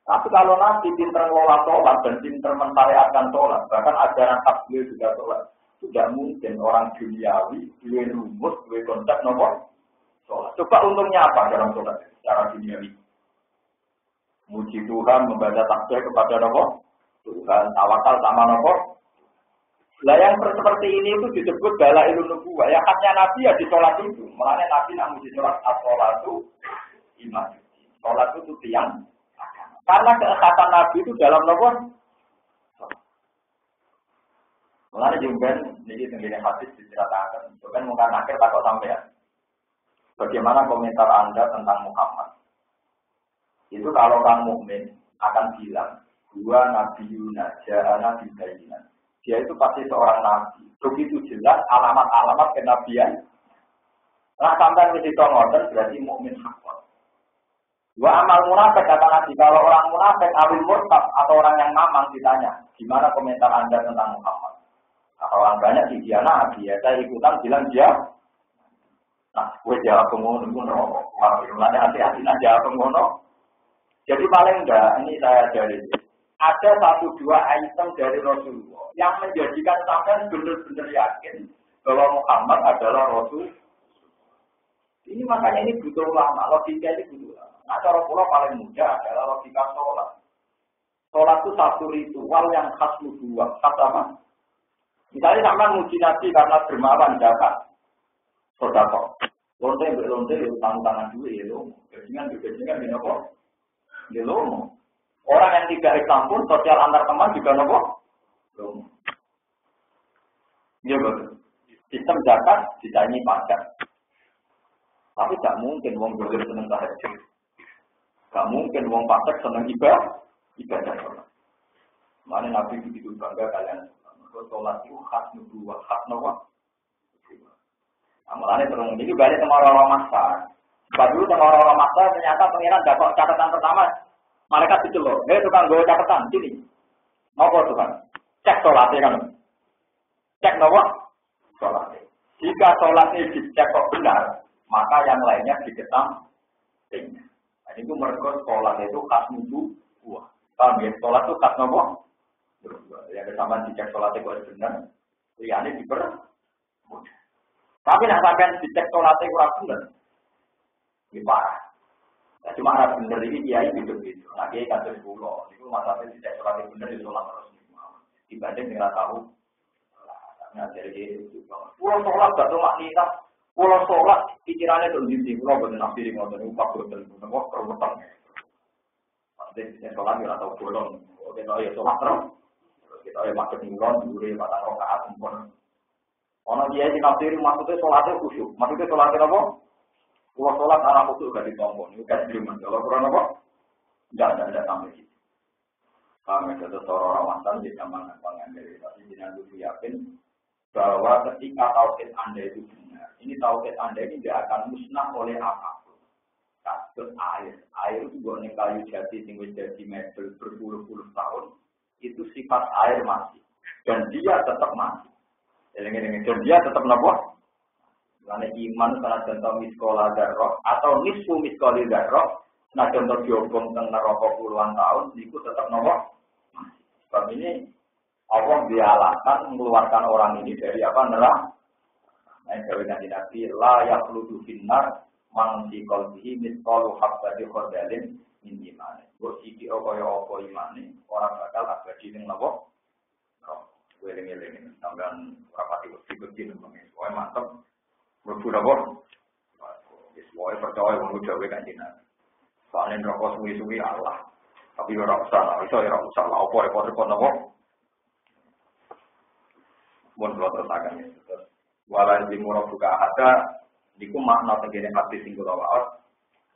Tapi kalau Nabi pintar mengelola sholat dan pintar mentariatkan sholat, bahkan ajaran khas beliau juga sholat, tidak mungkin orang duniawi, dua rumus, dua konsep nomor sholat. Coba untungnya apa dalam sholat secara duniawi? Muji Tuhan, membaca tasbih kepada nomor Tuhan, tawakal sama nomor. Lah yang seperti ini itu disebut dalailun nubuwah. Ya khasnya Nabi ya di sholat itu. Makanya Nabi nak muji sholat as-sholatu iman. Sholat itu tiang. Karena keekatan Nabi itu dalam nomor. Mulanya juga ini tenggine hadis diceritakan. Bukan mungkin akhir takut sampai ya. Bagaimana komentar Anda tentang Muhammad? Itu kalau orang mukmin akan bilang, dua Nabi Yunus, ja'ana bibayinan. Dia itu pasti seorang Nabi. Begitu jelas alamat-alamat kenabian. Nah sampai di situ ngoten berarti mukmin hakon. Dua amal munafik kata Nabi. Kalau orang munafik awil murtad atau orang yang mamang ditanya, gimana komentar Anda tentang Muhammad? Nah, orang banyak sih dia Nabi, ya saya ikutan bilang dia. Nah, gue jawab pengono, ada hati-hati jawab pengono. Jadi paling enggak, ini saya dari ada satu dua item dari Rasulullah yang menjadikan sampai benar-benar yakin bahwa Muhammad adalah Rasul. Ini makanya ini butuh lama, logika ini butuh lama. Nah, cara pula paling mudah adalah logika sholat. Sholat itu satu ritual yang khas nubuwah, khas apa? Misalnya sama muji Nabi karena dermawan zakat, sedekah. Lonte, utang-utangan duit ya lo, bajingan, ini apa? Di lomo. Orang yang tidak Islam pun sosial antar teman juga nopo. Lomo. Iya betul. Sistem zakat ditanyi pajak. Tapi tak mungkin wong dolim seneng tahajud. Tak mungkin wong pajak seneng ibadah. Mana Nabi begitu bangga kalian. Sholat itu khas nubuwah, khas nopo. Amalannya terus ini balik sama orang masak. Baru orang-orang maksa ternyata pengiran dapat catatan pertama. Malaikat itu loh, tukang gue catatan sini. Mau kok Tuhan? Cek sholatnya kan? Cek nopo sholatnya. Jika sholatnya dicek kok benar, maka yang lainnya dikesampingkan. Nah, itu mereka sholat itu khas nubu. Wah, paham ya? Sholat itu khas nopo. Yang kesamaan dicek sholatnya kok benar, liane dipermudah. Tapi nak sampai dicek sholatnya kurang benar, ini parah. Ya, cuma ada benar ini kiai gitu-gitu. Nah, kiai kan dari pulau. Itu masalahnya dicek sholatnya benar di sholat terus. Dibanding dengan tahu. Nah, jadi itu. Pulau sholat gak cuma nina. Pulau sholat pikirannya tuh di pulau bener nafsi ngotot upah bener bener perwutan. Maksudnya sholat kita tahu bolong. Oke, tahu ya sholat terus. Kita ya maksud ngulon dulu batang rokaat pun. Orang dia di nafsi maksudnya sholatnya khusyuk. Maksudnya sholatnya apa? Pulau sholat anak khusyuk gak ditombol. Ini kan belum. Kalau kurang apa? Enggak sampai gitu. Kami tetap seorang Ramadan di zaman pengambil, tapi jangan lupa yakin bahwa ketika tauhid Anda itu benar, ini tauhid Anda ini tidak akan musnah oleh apapun. Kasus air itu bukan kayu jati tinggal jadi mebel berpuluh-puluh tahun, itu sifat air masih, dan dia tetap masih. Dan dia tetap nabok. Karena iman salah contoh miskola darroh atau nisfu miskoli darroh, nah contoh diobong tentang rokok puluhan tahun, itu tetap nabok. Sebab ini Allah dialakan mengeluarkan orang ini dari apa neraka. Nah, dari Nabi la yaqludu finnar man fi qalbihi mithqalu habbati khardalin min iman. Mbok iki kaya apa imane ora bakal abadi ning neraka. Weleng-weleng sampean rapati wedi-wedi nang kowe mantep. Mlebu neraka. Wis wae percaya wong dhewe kanjeng Nabi. Soale neraka suwi-suwi Allah. Tapi ora usah, iso ora usah lah opo repot-repot napa. Mun kula teruskan ya. Wala dimura buka ada niku makna tengene hadis sing kula waos.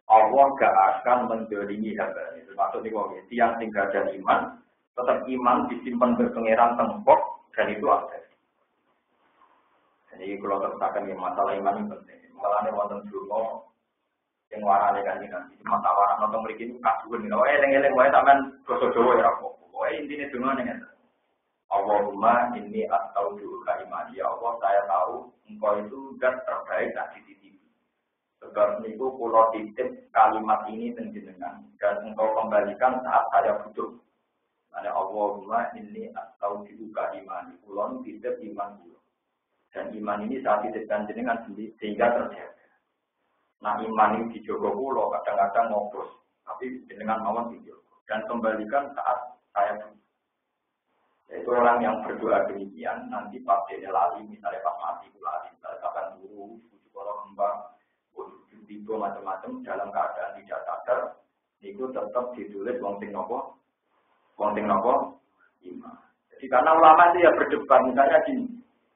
Allah gak akan mendolimi hamba. Itu maksud niku tiyang sing gadah iman, tetap iman disimpan berpengeran tempok dan itu ada. Jadi kalau teruskan ya masalah iman ini penting. Mulane wonten donga yang warane kan iki mata warak nonton mriki niku kasuwen lho eling-eling wae sampean basa Jawa ya apa. Wae intine dongane ngene. Allahumma inni astaudiuka imani ya Allah saya tahu engkau itu zat terbaik tak dititipi. Sebab niku kula titip kalimat ini teng jenengan dan engkau kembalikan saat saya butuh. Ana Allahumma inni astaudiuka imani. Kula titip iman kula. Dan iman ini saat titipkan jenengan sehingga terjaga. Nah iman ini dijogo pulau kadang-kadang ngopros, tapi dengan mawon dijogo dan kembalikan saat saya butuh. Itu orang yang berdoa demikian nanti pas dia lali misalnya pas mati lali, misalnya kapan guru, bujuk orang kembang, bujuk tiga macam-macam dalam keadaan tidak sadar, itu tetap ditulis wong sing nopo iman. Jadi karena ulama itu ya berdebat misalnya gini.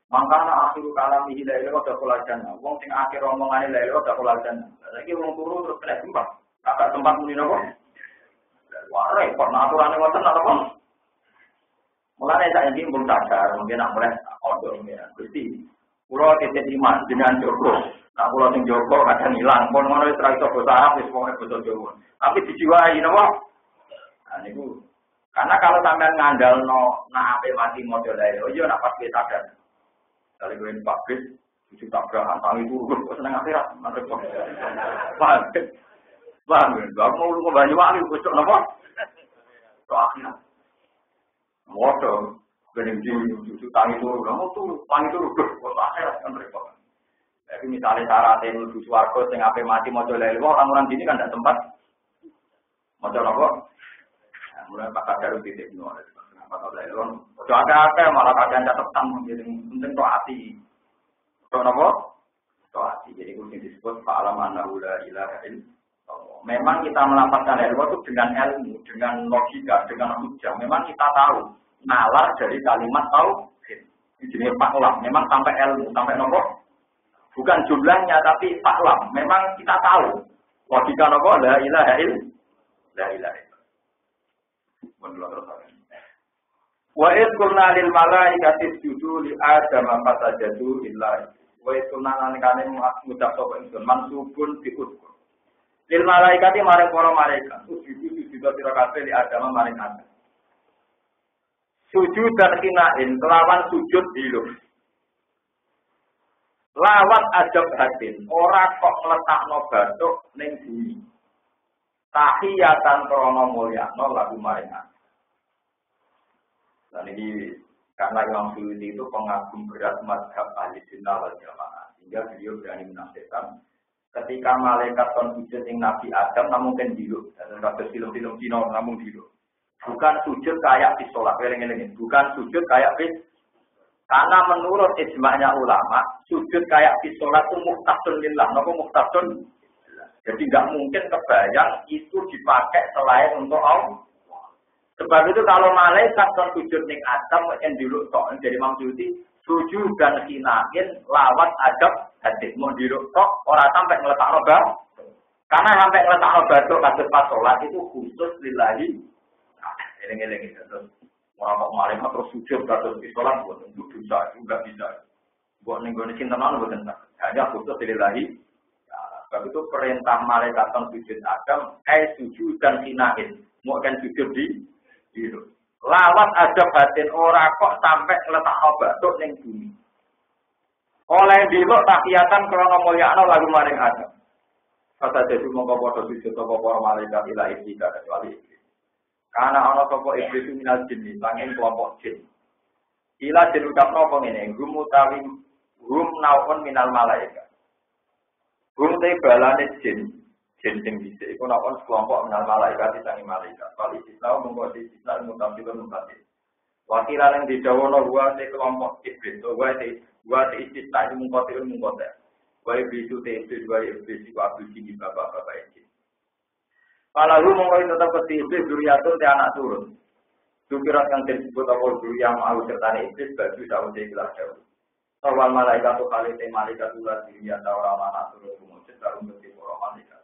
Mangkana akhiru kalami hilal udah kolajan. Wong sing akhir omongane lha udah kolajan. Saiki wong turu terus kena gempa. Kakak tempat muni napa? Wah, repot aturane ngoten napa? Mulane sak iki mbung sadar, mungkin nak mulai odo iki. Gusti, kula titip iman dengan Joko. Nah, kula sing Joko kadang ilang, pun ngono wis ra iso basa Arab wis pokoke basa Jawa. Tapi dijiwai napa? Nah niku. Karena kalau sampean ngandalno nak ape mati model ae, oh iya nak pas sadar. Dari gue pabrik, cuci tabrakan, tangi turun, gue seneng akhirat, mantep kok. Paham, gak mau lu ngebanyu wali, gue cok apa? Ke akhirat. Motor, bening cuci tangi turun, gak mau turun, tangi turun, gue akhirat, kan repot. Jadi misalnya syaratnya menuju suarga, sing ape mati mau jual lewat, orang-orang sini kan tidak tempat. Mau jual apa? Mulai pakai daru titik nol. Ojo ada malah kadang catatan jadi penting to hati. To napa? To hati. Jadi kudu disebut fa'alaman la ilaha illallah. Memang kita melafazkan la ilaha itu dengan ilmu, dengan logika, dengan hujjah. Memang kita tahu nalar dari kalimat tauhid. Ini faklam. Memang sampai ilmu, sampai napa? Bukan jumlahnya tapi faklam. Memang kita tahu logika napa la ilaha illallah. Wa id qulna lil malaikati isjudu li adama fasajadu illa wa id qulna lan kane ngucap sapa ingsun mansubun diukur Lil malaikati maring para malaikat. Sujud sira kabeh li Adam maring Adam. Sujud dan kinain kelawan sujud diluk. Lawat adab hatin, ora kok letakno bathuk ning bumi. Tahiyatan krana mulyakno lagu maring Adam. Dan ini karena Imam Suyuti itu pengagum berat mazhab ahli sunnah wal jamaah, sehingga beliau berani menafsirkan ketika malaikat kon sujud ing Nabi Adam namun kan diluk, dan kados film-film Cina namun diluk. Bukan sujud kayak di sholat, bukan sujud kayak di. Karena menurut ijma'nya ulama, sujud kayak di sholat itu muhtadun lillah, napa muhtadun? Jadi nggak mungkin kebayang itu dipakai selain untuk Allah. Sebab itu kalau malaikat kan sujud ning Adam yang diluk tok, jadi Imam Suyuti sujud dan hinain lawat adab hadis mau diluk tok ora sampai ngletakno bab. Karena sampai ngletakno bathuk kados pas salat itu khusus lillahi. Eling-eling terus ora kok malaikat terus sujud kados di salat boten dosa juga bisa. Buat ning gone cinta nang boten tak. Hanya khusus lillahi. Sebab itu perintah malaikat kan sujud Adam sujud dan hinain. Mau kan sujud di lawat adab batin ora kok sampai ngletakno bathuk ning bumi. Oleh diluk tahiyatan krana mulyakno lagu maring Adam. Kata dadi mongko padha sujud sapa para malaikat ila iblis kecuali iblis. Karena ana sapa iblis minal jin, sanging kelompok jin. Ila jin ucapno apa ngene, hum utawi hum naun minal malaikat. Hum te balane jin. Jin dhisik iku naon kelompok minal malaikat disangi malaikat. Kali Islam monggo Islam mutasilun mutasil. Wakilan yang didawono wa te kelompok iblis, wa te istisna mungkotil mungkote. Wa iblis te iblis wa iblis iku abdi di bapak-bapak iki. Kalau monggo tetap keti iblis duriyatun te anak turun. Dukirat kang disebut apa duriyam au sertane iblis baju sawise ikhlas jauh. Sawal malaikat tu kali te malaikat ulah duriyata ora anak turun mujud karo mesti para malaikat.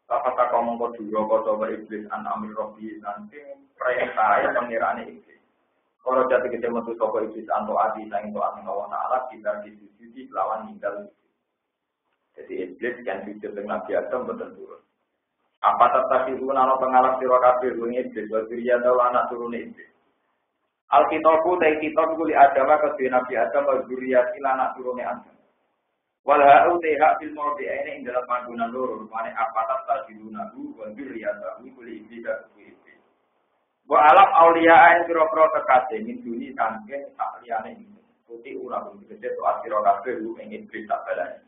Kata kamu kau dulu kau coba iblis an amir robi nanti perintah pengiraan iblis. Kalau jatuh kita metu coba iblis anto adi sang itu ati kawan alat kita disujudi lawan ninggal. Jadi iblis yang sujud dengan Nabi Adam betul turun. Apa tetap itu nano pengalap siro kafir bunyi iblis berdiri atau anak turun iblis. Alkitabu dari kitab kuli adama ke Nabi Adam berdiri anak turun Adam. Walha'u teha fil mawdi ini ing dalam panggonan loro mane apatat tajidunahu wa dzurriyyatahu kuli iblis iblis. Wa alam auliya ing pira-pira kekasih min duni saking sakliyane iki. Puti ora tegese to asira kabeh ing iblis tak balane.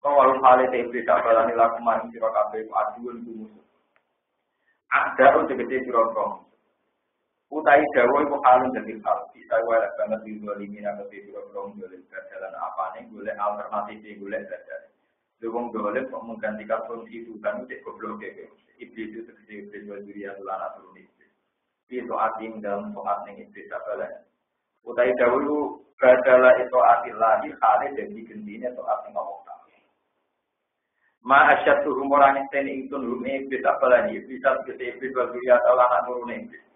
Kawal hale te iblis tak balane laku maring sira kabeh aduun musuh. Ada untuk tegese pira-pira. Utai dawuh iku halun dadi hal. Bisa wae banget dizolimina ke pira-pira golek jalan apane golek alternatif golek dadak. Wong golek kok menggantikan fungsi Tuhan itu goblok e. Iblis itu tegese iblis wajuri aturan turun iblis. Itu ating dalam soal ning iblis apalan. Utai dawuh badala itu atillahi hale dadi gendine soal sing ngomong. Ma asyatu umurane teni itu rume iblis apalan iblis tegese iblis wajuri aturan turun iblis.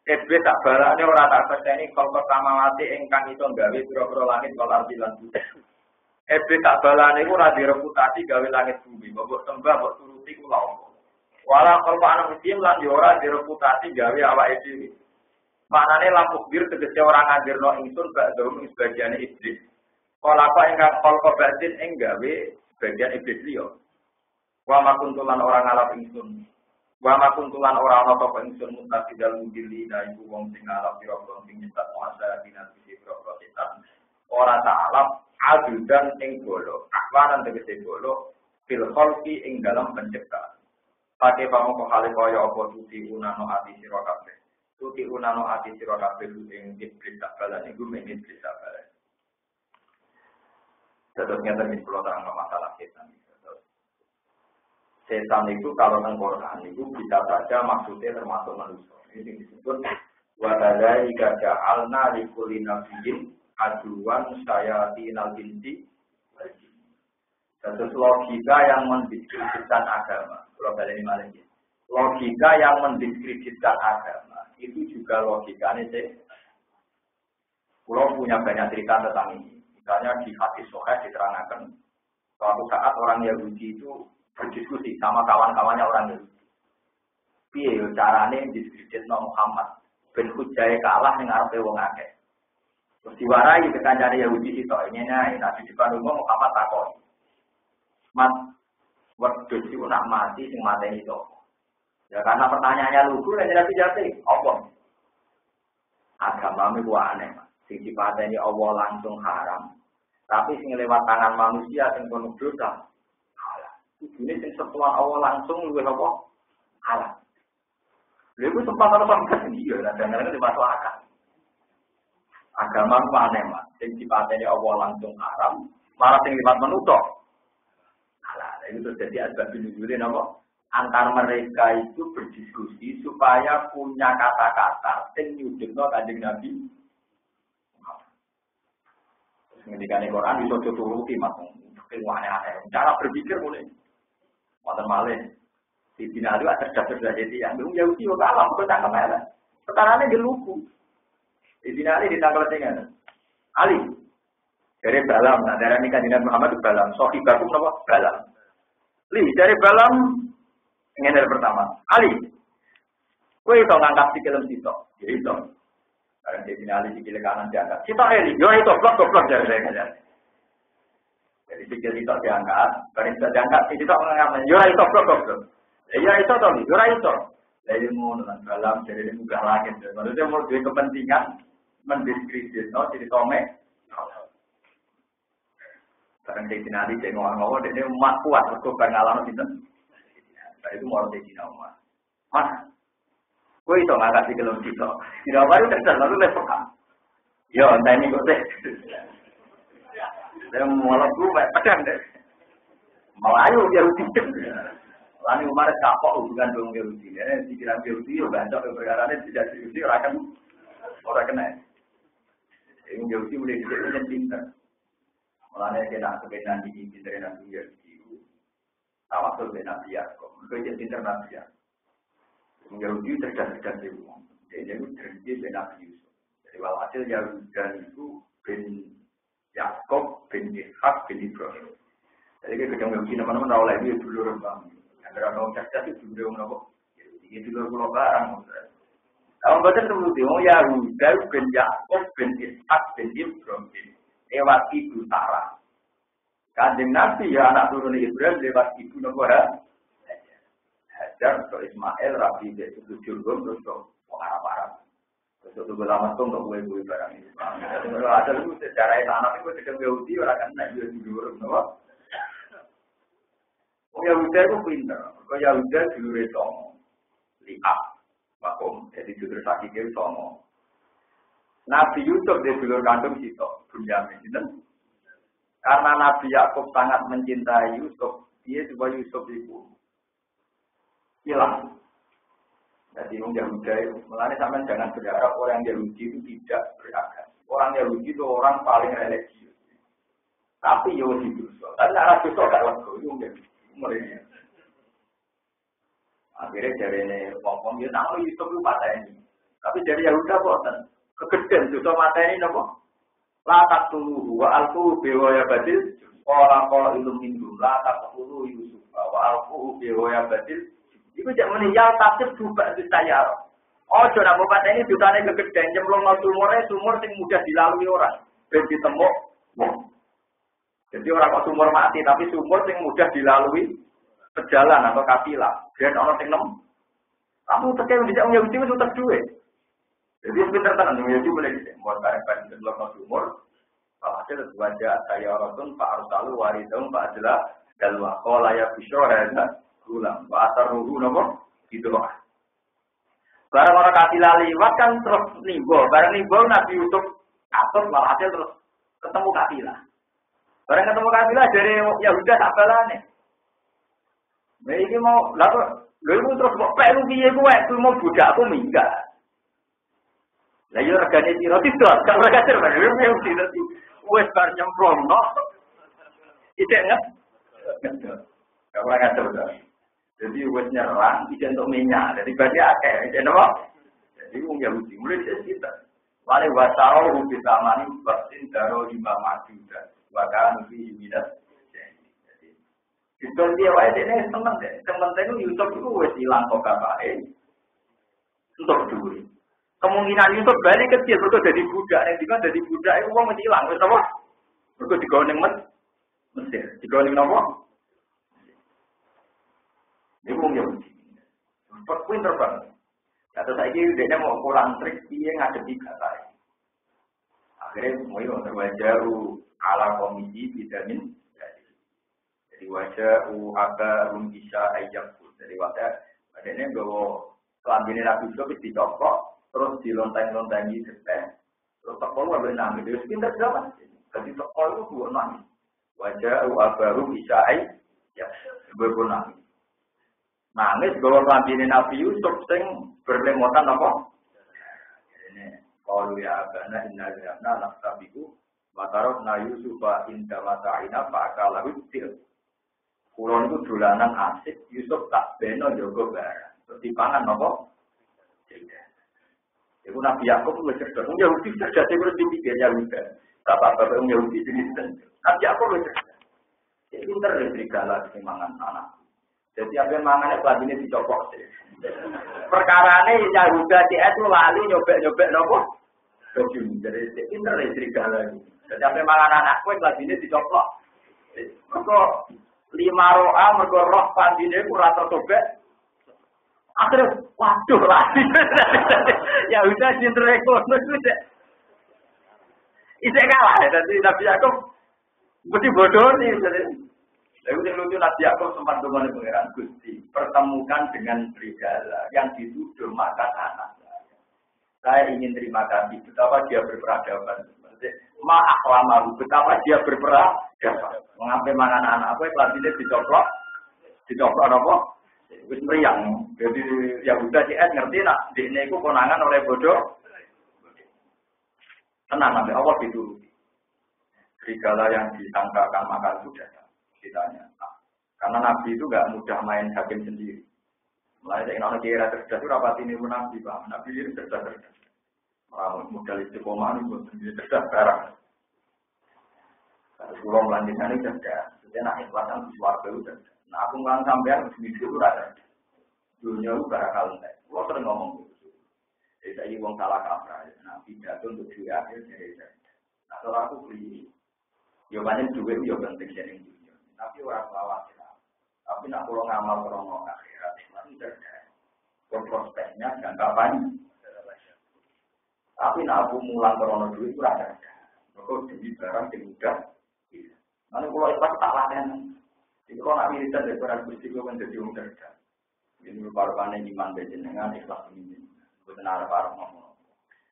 Iblis tak balane ora tak percaya kalau pertama mati ingkang itu gawe pira-pira langit kal arti lan bumi. Iblis tak balane ora direputasi gawe langit bumi, mbok sembah mbok turuti kula. Wala kalau anak muslim lan yo ora direputasi gawe awake dhewe. Maknane lampu bir tegese ora ngajirno ingsun bak dhewe sebagian iblis. Kala apa ingkang kalko batin ing gawe bagian iblis liya. Wa makuntulan ora ngalap ingsun. Wa makuntulan ora ana apa ingsun mutaqidal mudili iku wong sing ngalap pira-pira sing nyetak muasa dinan sisi pira-pira setan ora ta'alaf adudan ing bolo akwaran tegese bolo fil khalqi ing dalam penciptaan pake pamoko hale kaya apa tuti unano ati sira kabeh tuti unano ati sira kabeh ing iblis tak balane iku men iblis tak balane tetepnya terus kula terang masalah setan. Setan itu kalau Al-Quran itu bisa saja maksudnya termasuk manusia. Ini disebut wadadai gajah alna likulli nabiyyin aduan sayatinal insi. Satu logika yang mendiskreditkan agama. Kalau kalian ini malah logika yang mendiskreditkan agama itu juga logikanya sih. Kalau punya banyak cerita tentang ini. Misalnya di hadis Sahih diterangkan suatu saat orang Yahudi itu berdiskusi sama kawan-kawannya orang Yahudi. Piye yo carane diskreditno Muhammad ben hujae kalah ning ngarepe wong akeh. Terus diwarai ke kancane Yahudi sitok ngene nek di depan umum Muhammad takon. Mat wedhus iku nak mati sing mateni to. Ya karena pertanyaannya lugu nek jadi jate apa? Agamamu ku aneh, sing dipateni Allah langsung haram. Tapi sing lewat tangan manusia sing penuh dosa. Halal. Ini sing sentuhan Allah langsung luwih apa? Halal. Lha iku sempat ana sampeyan iya, kadang-kadang dimasuk akal. Agama ku aneh, Mas. Sing dipateni Allah langsung haram, malah sing liwat manusa. Halal. Itu terjadi asbab nuzulin apa? Antar mereka itu berdiskusi supaya punya kata-kata sing nyudutno Kanjeng Nabi. Ketika di Quran bisa turuti mas, aneh-aneh. Cara berpikir mulai, wonten malih. Di Cina itu ada cerdas jadi yang belum Yahudi juga kalah, bukan tangkap merah. Sekarang ini lugu. Di Cina ini ditangkap dengan Ali. Dari Balam, nah dari nikah dengan Muhammad itu Balam. Sofi bagus apa? Balam. Li dari Balam. Ini dari pertama, Ali. Kue itu ngangkat si kelem situ, ya itu. Karena di sini Ali si kiri kanan diangkat. Situ Eli, yo itu blok dari saya. Jadi si kiri itu diangkat, karena itu diangkat, si situ mengangkat, yo itu blok. Ya itu toh, yo itu. Jadi mau nonton dalam, jadi mudah lagi. Maksudnya mau dua kepentingan mendiskredit, no, jadi tomek. Karena di sini Ali saya ngomong, dia mak kuat, aku pengalaman itu. Itu mau di Cina Mas. Mas, kue itu nggak kasih kelom kita. Tidak baru terus lalu lepas. Yo, entah ini kok deh. Saya malah gue pedang deh. Melayu dia rutin. Lalu kemarin kapok hubungan dengan Yahudi. Pikiran Yahudi yo gancok perkarane tidak Yahudi orang kena. Ini Yahudi mulai jadi pintar. Mulanya kita sebenarnya di pintar Nabi Yahudi. Tawasul dengan Nabi Yakub. Mereka jadi Nabi Yakub. Yahudi cerdas-cerdas itu. Dia itu terjadi dengan Nabi Yusuf. Jadi walhasil Yahuda itu bin Yakub, bin Ishak, bin Ibrahim. Jadi kita ketemu Yahudi teman-teman tahu lagi dulu rembang. Yang orang cerdas itu dulu apa? Jadi dulu pulau barang. Kalau betul itu Yahuda bin Yakub, bin Ishak, bin Ibrahim. Lewat ibu Sarah. Kanjeng Nabi ya anak turun Ibrahim lewat ibu Nubuah. Hajar ke Ismail, Rabi itu Jurgum, terus ke Arab-Arab. Terus itu lama tuh untuk gue barang ini. Kalau ada lu secara anak itu sedang Yahudi orang kan naik Yahudi dulu, kenapa? Yahudi itu pintar. Kalau Yahudi dulu itu lihat, makom. Jadi dulu sakit itu songo. Nabi Yusuf dia dulu kandung situ, Bunyamin itu. Karena Nabi Yakub sangat mencintai Yusuf, dia supaya Yusuf itu hilang. Jadi orang Yahudi, mulanya sampai jangan berharap orang Yahudi itu tidak beragama. Orang Yahudi itu orang paling religius. Tapi Yahudi itu, tapi arah itu agak lego, itu mulai. Akhirnya dari ini ngomong dia nama Yusuf itu mata ini. Tapi dari Yahudi apa? Kegedean Yusuf mata ini apa? Latak tuluhu wa alquhu biwaya badil qala ilum minhum latak tuluhu Yusuf wa alquhu biwaya badil iku jak meninggal tafsir juga saya. Ojo nak bapak ini jutane kegeden nyemplung nang sumur sing mudah dilalui orang ben ditemuk. Jadi orang kok sumur mati tapi sumur sing mudah dilalui pejalan atau kafilah. Ben ana sing nem. Kamu tekan bisa Yahudi wis utek duwe. Jadi pinter tenan Yahudi boleh disebut bareng-bareng nyemplung sumur. Hasil wajah saya Rasul Pak Arsalu waridum Pak Adla dalwa qala ya bisyara ulang bahasa ruhu nopo gitu loh. Barang orang kasih laliwat kan terus nimbo, barang nimbo Nabi Yusuf atur walhasil terus ketemu kafilah. Barang ketemu kafilah dari Yahuda sabalane. Nah ini mau lalu terus kok pelu piye kowe mau budakku minggat. Lah yo regane sira tidak, gak ora kacer barang Yahudi dadi wis bar nyemplung no. Ijek nggak? Gak ora kacer. Jadi wes nyerang, tidak untuk minyak. Jadi berarti akeh, tidak apa? Jadi orang Yahudi mulai dari kita. Wali wasaro rubi tamani batin daro lima majudah. Bahkan lebih minat. Jadi Didol dia wae dene temen deh. Temen-temen Yusuf itu wis ilang kok bapake. Untuk duit. Kemungkinan Yusuf balik kecil mergo dadi budak nek dikon dadi budak iku wong mesti ilang wis apa? Mergo digawe ning Mesir. Digawe ning napa? Iku wong Yahudi. Pinter banget. Kata saiki dhekne mau pulang trik piye ngadepi gatai. Akhirnya semuanya terwajaru ala komisi vitamin. Jadi wajah ada bisa ayam pun. Jadi wajah adanya bawa kelambine Nabi Yusuf dicopot, terus dilonteng-lontengi geteh, terus tekol ngambil nangis. Jadi pintar siapa? Jadi tekol itu buat nangis. Wajah baru bisa ayam buat nangis. Nangis bawa kelambine Nabi Yusuf sing berlemotan apa? Ini kalau ya abana inna lillahi nafsabiku matarot na Yusufa inda mata'ina fa'akalahu til. Kulon itu dolanan asik, Yusuf tak beno jogo barang. Terus dipangan apa? Itu Nabi Yakub itu cerdas. Orang Yahudi cerdas, itu harus dipikir Yahudi. Bapak-bapak orang Yahudi jenis itu. Nabi Yakub itu cerdas. Jadi pinter dari serigala di mangan anak. Jadi apa yang mangannya pelatihnya dicopok. Perkara ini Yahuda CS itu lali nyobek-nyobek apa? Jadi pinter dari serigala. Jadi apa yang mangan anakku pelatihnya dicopok. Kok 5 roa mergo roh pandine ora tersobek. Akhirnya waduh lagi. Ya udah cintere kono sudah. Isek kalah dadi Nabi Yakub mesti bodoh nih jadi. Lalu lucu Nabi Yakub sempat dengan pangeran Gusti pertemukan dengan serigala yang dituduh makan anak. Saya ingin terima kasih betapa dia berperadaban. Ma'aklamaru betapa dia berperadaban. Mengambil mangan anak apa pelatihnya dicoplok apa? Wis meriang. Jadi ya udah CS ngerti nak dene iku konangan oleh bodoh. Tenang nanti Allah dituruti. Serigala yang disangkakan makan itu datang. Ditanya. Karena Nabi itu enggak mudah main hakim sendiri. Mulai dari orang kira cerdas itu rapat ini pun Nabi, Pak. Nabi itu cerdas. Orang modal istiqomah itu sendiri cerdas sekarang. Pulau melanjutkan itu cerdas. Jadi nak ikhlasan suarga itu cerdas. Nah aku ngang sampean seminggu itu ada. Dunia itu bakal entek. Pulau sering ngomong gitu. Jadi saya wong salah kaprah. Nah pidato untuk dia akhir dari cerdas. Nah kalau aku beli, jawabannya juga itu juga penting sharing dunia. Tapi orang khawatir. Tapi nak pulau ngamal kalau akhirat itu cerdas. Prospeknya jangka panjang. Tapi nak aku mulang krono duit itu ada. Kok jadi barang yang mudah. Mana kalau ikhlas tak laten. Jadi kalau nak wiridan dari barang Gusti itu menjadi orang cerdas. Ini merupakan iman dengan ikhlas ini. Benar para ngomong.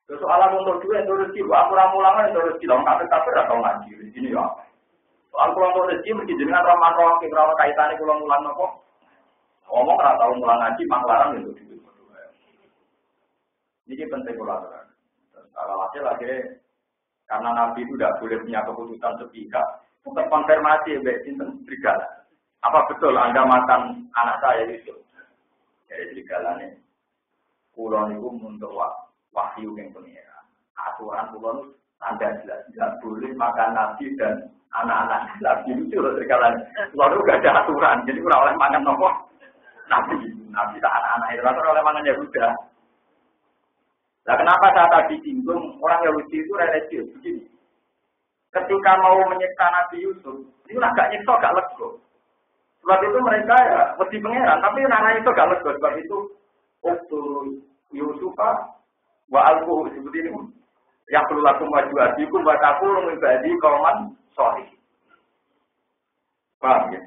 Terus soalan untuk duit itu rezeki. Aku ramulangan itu rezeki. Lalu kafir atau ngaji di sini ya. Soal pulang untuk rezeki mesti dengan ramah-ramah kira-kira kaitannya pulang mulang apa? Ngomong nggak tahu mulang ngaji maklaran itu duit. Ini penting kolaborasi. Kalau hasil akhirnya karena Nabi itu tidak boleh punya keputusan sepihak, untuk konfirmasi baik sinten serigala. Apa betul Anda makan anak saya itu? Jadi serigala ini, kulon itu untuk wahyu yang pengira. Aturan kulon tanda jelas tidak boleh makan Nabi dan anak-anak Nabi itu serigala. Kulon itu tidak ada aturan, jadi kurang oleh makan nopo Nabi tak anak-anak itu oleh makan Yahuda. Nah, kenapa saya tadi singgung orang Yahudi itu religius begini? Ketika mau menyiksa Nabi Yusuf, itu agak nyiksa, agak lego. Sebab itu mereka ya mesti pangeran, tapi anak itu agak lego. Sebab itu waktu Yusufa wa alquhu seperti ini. Yang perlu langsung maju adikum buat aku membadi kauman sorry. Paham ya?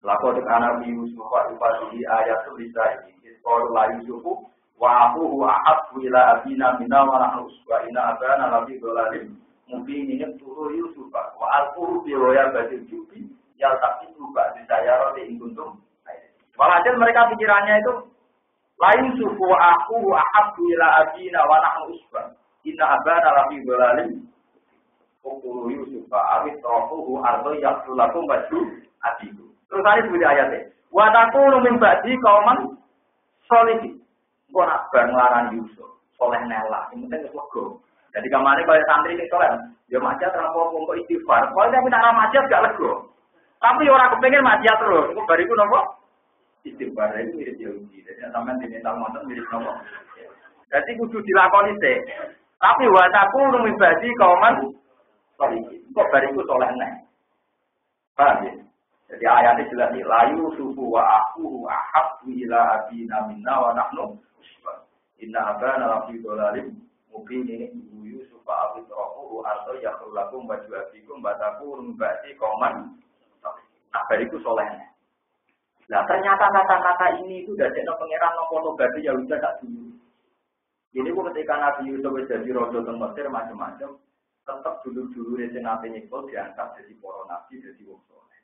Lakukan anak Yusuf wa ibadi ayat tulisai. Kalau la Yusufu wa abuhu ahabbu ila abina minna wa nahnu wa inna abana lafi dhalalin mungkin ini turu Yusuf wa alquhu bi wa badil jubi ya tapi juga di sayara di kuntum. Walhasil mereka pikirannya itu la Yusuf wa abuhu ahabbu ila abina wa nahnu inna abana lafi dhalalin turu Yusuf awit rohuhu ardo yaqulakum baju adiku. Terus tadi bunyi ayatnya wa taqulu min ba'di qauman sholihin. Gue nak banglaran Yusuf, soleh nela, yang penting lega. Jadi kemarin kalau santri ini soleh, dia macet terlalu untuk istighfar. Kalau dia minta ramaja gak lega. Tapi orang kepengen maksiat terus. Iku bariku nopo? Istighfar itu mirip Yahudi. Jadi sampean diminta ngoten mirip nopo? Jadi kudu dilakoni sih. Tapi wataku numibadi kauman sorry. Kok bariku soleh neh. Paham ya? Jadi ayatnya jelas nih. Layu suku wa aku ahab ila abina minna wa nahnu usbah. Inna abana lafi dolalim mungkin ini ibu Yusuf abid rohu atau yakhulakum baju abikum bataku numibadi kauman. Nah bariku solehnya. Nah ternyata kata-kata ini itu udah jadi pengeran nopo berarti ya udah tak dulu. Jadi ketika Nabi Yusuf jadi rojo teng Mesir macam-macam, tetap dulu resen Nabi Nikol diangkat jadi para nabi jadi wong soleh.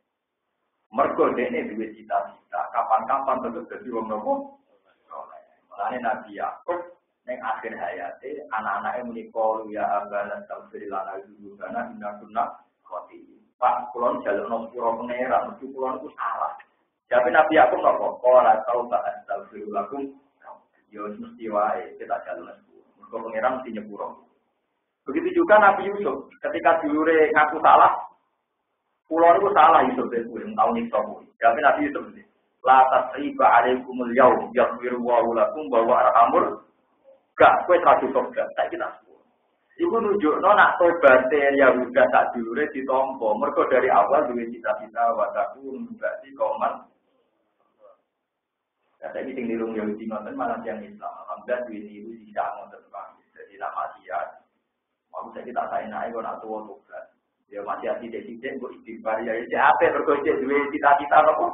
Mergo dene duwe cita-cita, kapan-kapan tetap jadi wong nopo soleh. Mulane Nabi Yakub ning akhir hayate anak-anake muni qalu ya abana taghfir lana dzunubana inna kunna khati. Pak kulon jalukno sepuro pangeran, mesti kulon iku salah. Tapi Nabi Yakub nopo? Ora tau tak astagfirullah lakum. Yo mesti wae kita jalukno sepuro. Mergo pangeran mesti nyepuro. Begitu juga Nabi Yusuf, ketika dulure ngaku salah, kulon iku salah Yusuf ben kuwi tau nyiksa kuwi. Tapi Nabi Yusuf iki, la tasriba alaikumul yaum yaghfiru wa lakum wa arhamur. Gak kowe radu tobat, tak kita iku nunjukno nak tobaté Yahuda sak dulure ditampa. Mergo dari awal duwe cita-cita wataku berarti kauman. Ya saiki sing nirung Yahudi ngoten malah yang Islam. Alhamdulillah duwe niru sisa ngoten Pak. Jadi nak maksiat. Mau saiki tak saenake kok nak tuwa tobat. Ya maksiat sithik-sithik kok istighfar ya ape mergo duwe cita-cita apa?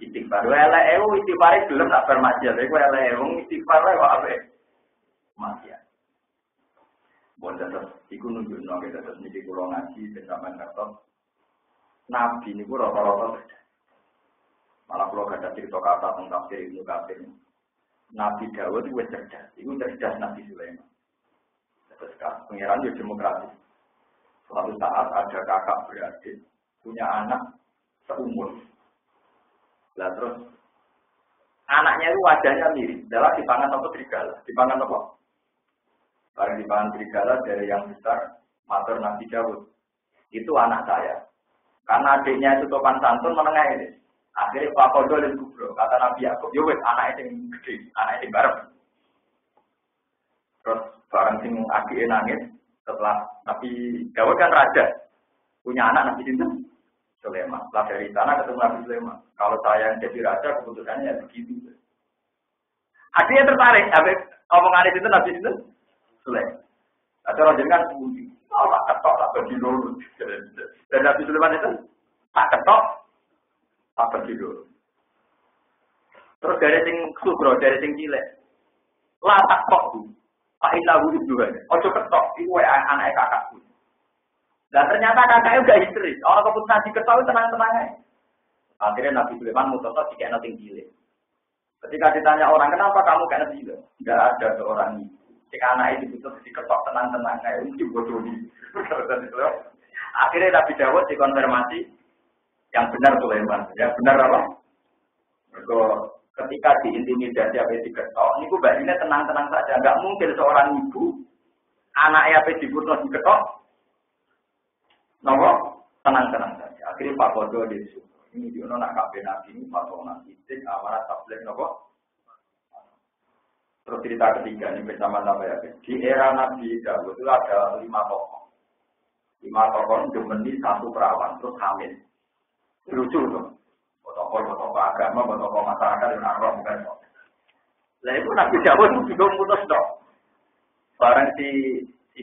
Istighfar. Elek istighfar gelem tak bermaksiat. Iku elek wong istighfar kok ape? Maksiat. Bonten iku nunjukno kita terus niki kula ngaji ben sampean ngertos. Nabi niku rata-rata malah kula gadah cerita kata tentang tafsir Ibnu Katsir. Nabi Dawud wis cerdas, iku cerdas Nabi Sulaiman. Terus pengiran yo demokratis. Suatu saat ada kakak beradik punya anak seumur. Lah terus anaknya itu wajahnya mirip, adalah dipangan apa serigala, dipangan apa? Barang dipangan serigala dari yang besar, matur Nabi Dawud. Itu anak saya. Karena adiknya itu topan santun menengah ini. Akhirnya Pak Kodo dan Kubro, kata Nabi Yakub, yo wes anak yang gede, anak yang bareng. Terus bareng sing adiknya nangis, setelah Nabi Dawud kan raja, punya anak Nabi Sinten Sulaiman. Setelah dari sana ketemu Nabi Sulaiman. Kalau saya yang jadi raja, keputusannya ya begitu. Adiknya tertarik, habis omongan itu Nabi Sinten Sulaiman. Ada orang jenengan sembunyi, tak ketok, tak bagi dulu. Dan Nabi Sulaiman itu tak ketok, tak bagi dulu. Terus dari sing subro, dari sing cilik, lah tak ketok bu, Pak Ilahu itu juga. Ojo ketok, itu anak kakakku. Dan ternyata kakaknya udah histeris. Orang keputusan diketok tenang-tenang aja. Akhirnya Nabi Sulaiman mutuskan jika nanti cilik. Ketika ditanya orang kenapa kamu kayak Nabi Sulaiman, tidak ada seorang ibu. Jika anak itu diputus diketok tenang-tenang kayak mesti bodoh ini. Akhirnya Nabi Dawud dikonfirmasi yang benar Sulaiman. Ya benar apa? Ketika diintimidasi apa diketok, ini bayinya tenang-tenang saja. Enggak mungkin seorang ibu anaknya apa diputus diketok, nopo tenang-tenang saja. Akhirnya Pak Kodo disuruh. Ini dia nak kabeh nabi ini patronat itik amanat tablet nopo. Terus cerita ketiga ini bersama-sama ya. Di era Nabi Dawud itu ada 5 tokoh. 5 tokoh gemeni 1 perawan terus hamil. Lucu tuh. Tokoh agama, tokoh masyarakat yang arwah bukan. Lah itu Nabi Dawud itu juga memutus dong. Barang si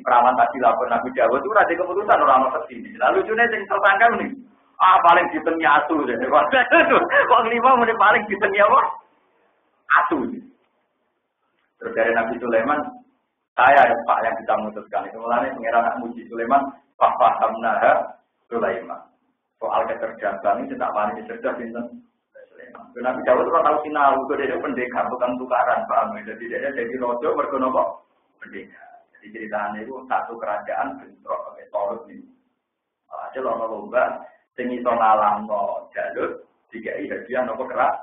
perawan tadi lapor Nabi Dawud itu ada keputusan orang mau kesini. Lalu lucunya yang tersangka nih. Paling ditengnya atu deh. Kok 5 menit paling ditengnya apa? Atu. Terus dari Nabi Sulaiman, saya Pak yang bisa memutuskan itu mulanya pengira anak muji Sulaiman, Fahamnaha Sulaiman. Soal kecerdasan ini tidak paling cerdas Sinten Sulaiman. Nabi Dawud kalau tahu sinau itu dia pendekar bukan tukaran, paham? Jadi dia jadi rojo berkonopo pendekar. Jadi ceritanya itu satu kerajaan bentrok pakai Taurus ini. Aja lono lomba, tinggi sonalam no jalur, tiga hadiah nopo kerak.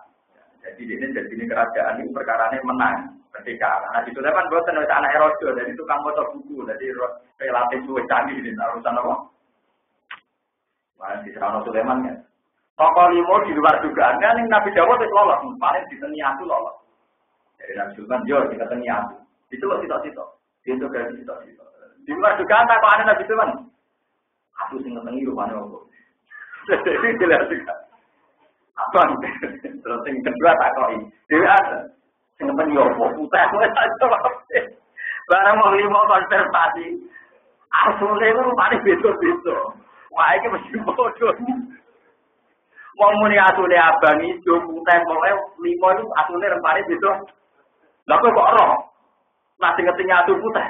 Jadi dia jadi kerajaan ini perkaranya menang. Ketika Nabi Sulaiman buatan anak rojo, jadi tukang motor buku, jadi relatif suwe canggih di urusan apa? Mana di Serano Sulaiman kan? Tokoh limo di luar dugaan kan Nabi Dawud itu lolos, paling di niatu lolos. Dari Nabi Sulaiman yo kita niatu. Itu loh sitok-sitok. Itu dari sitok-sitok. Di luar dugaan tak ada Nabi Sulaiman. Aku sing ngengi rupane opo. Jadi jelas juga. Abang terus yang kedua tak koi. Dewi ada. Sing ngengi opo putih barang mau limo konservasi. Asule itu rupane beda-beda. Wah iki mesti bodoh. Wong muni asule abang ijo putih mulai limo itu asule rupane beda. Lah kok roh. Nah sing ngerti nyatu putih.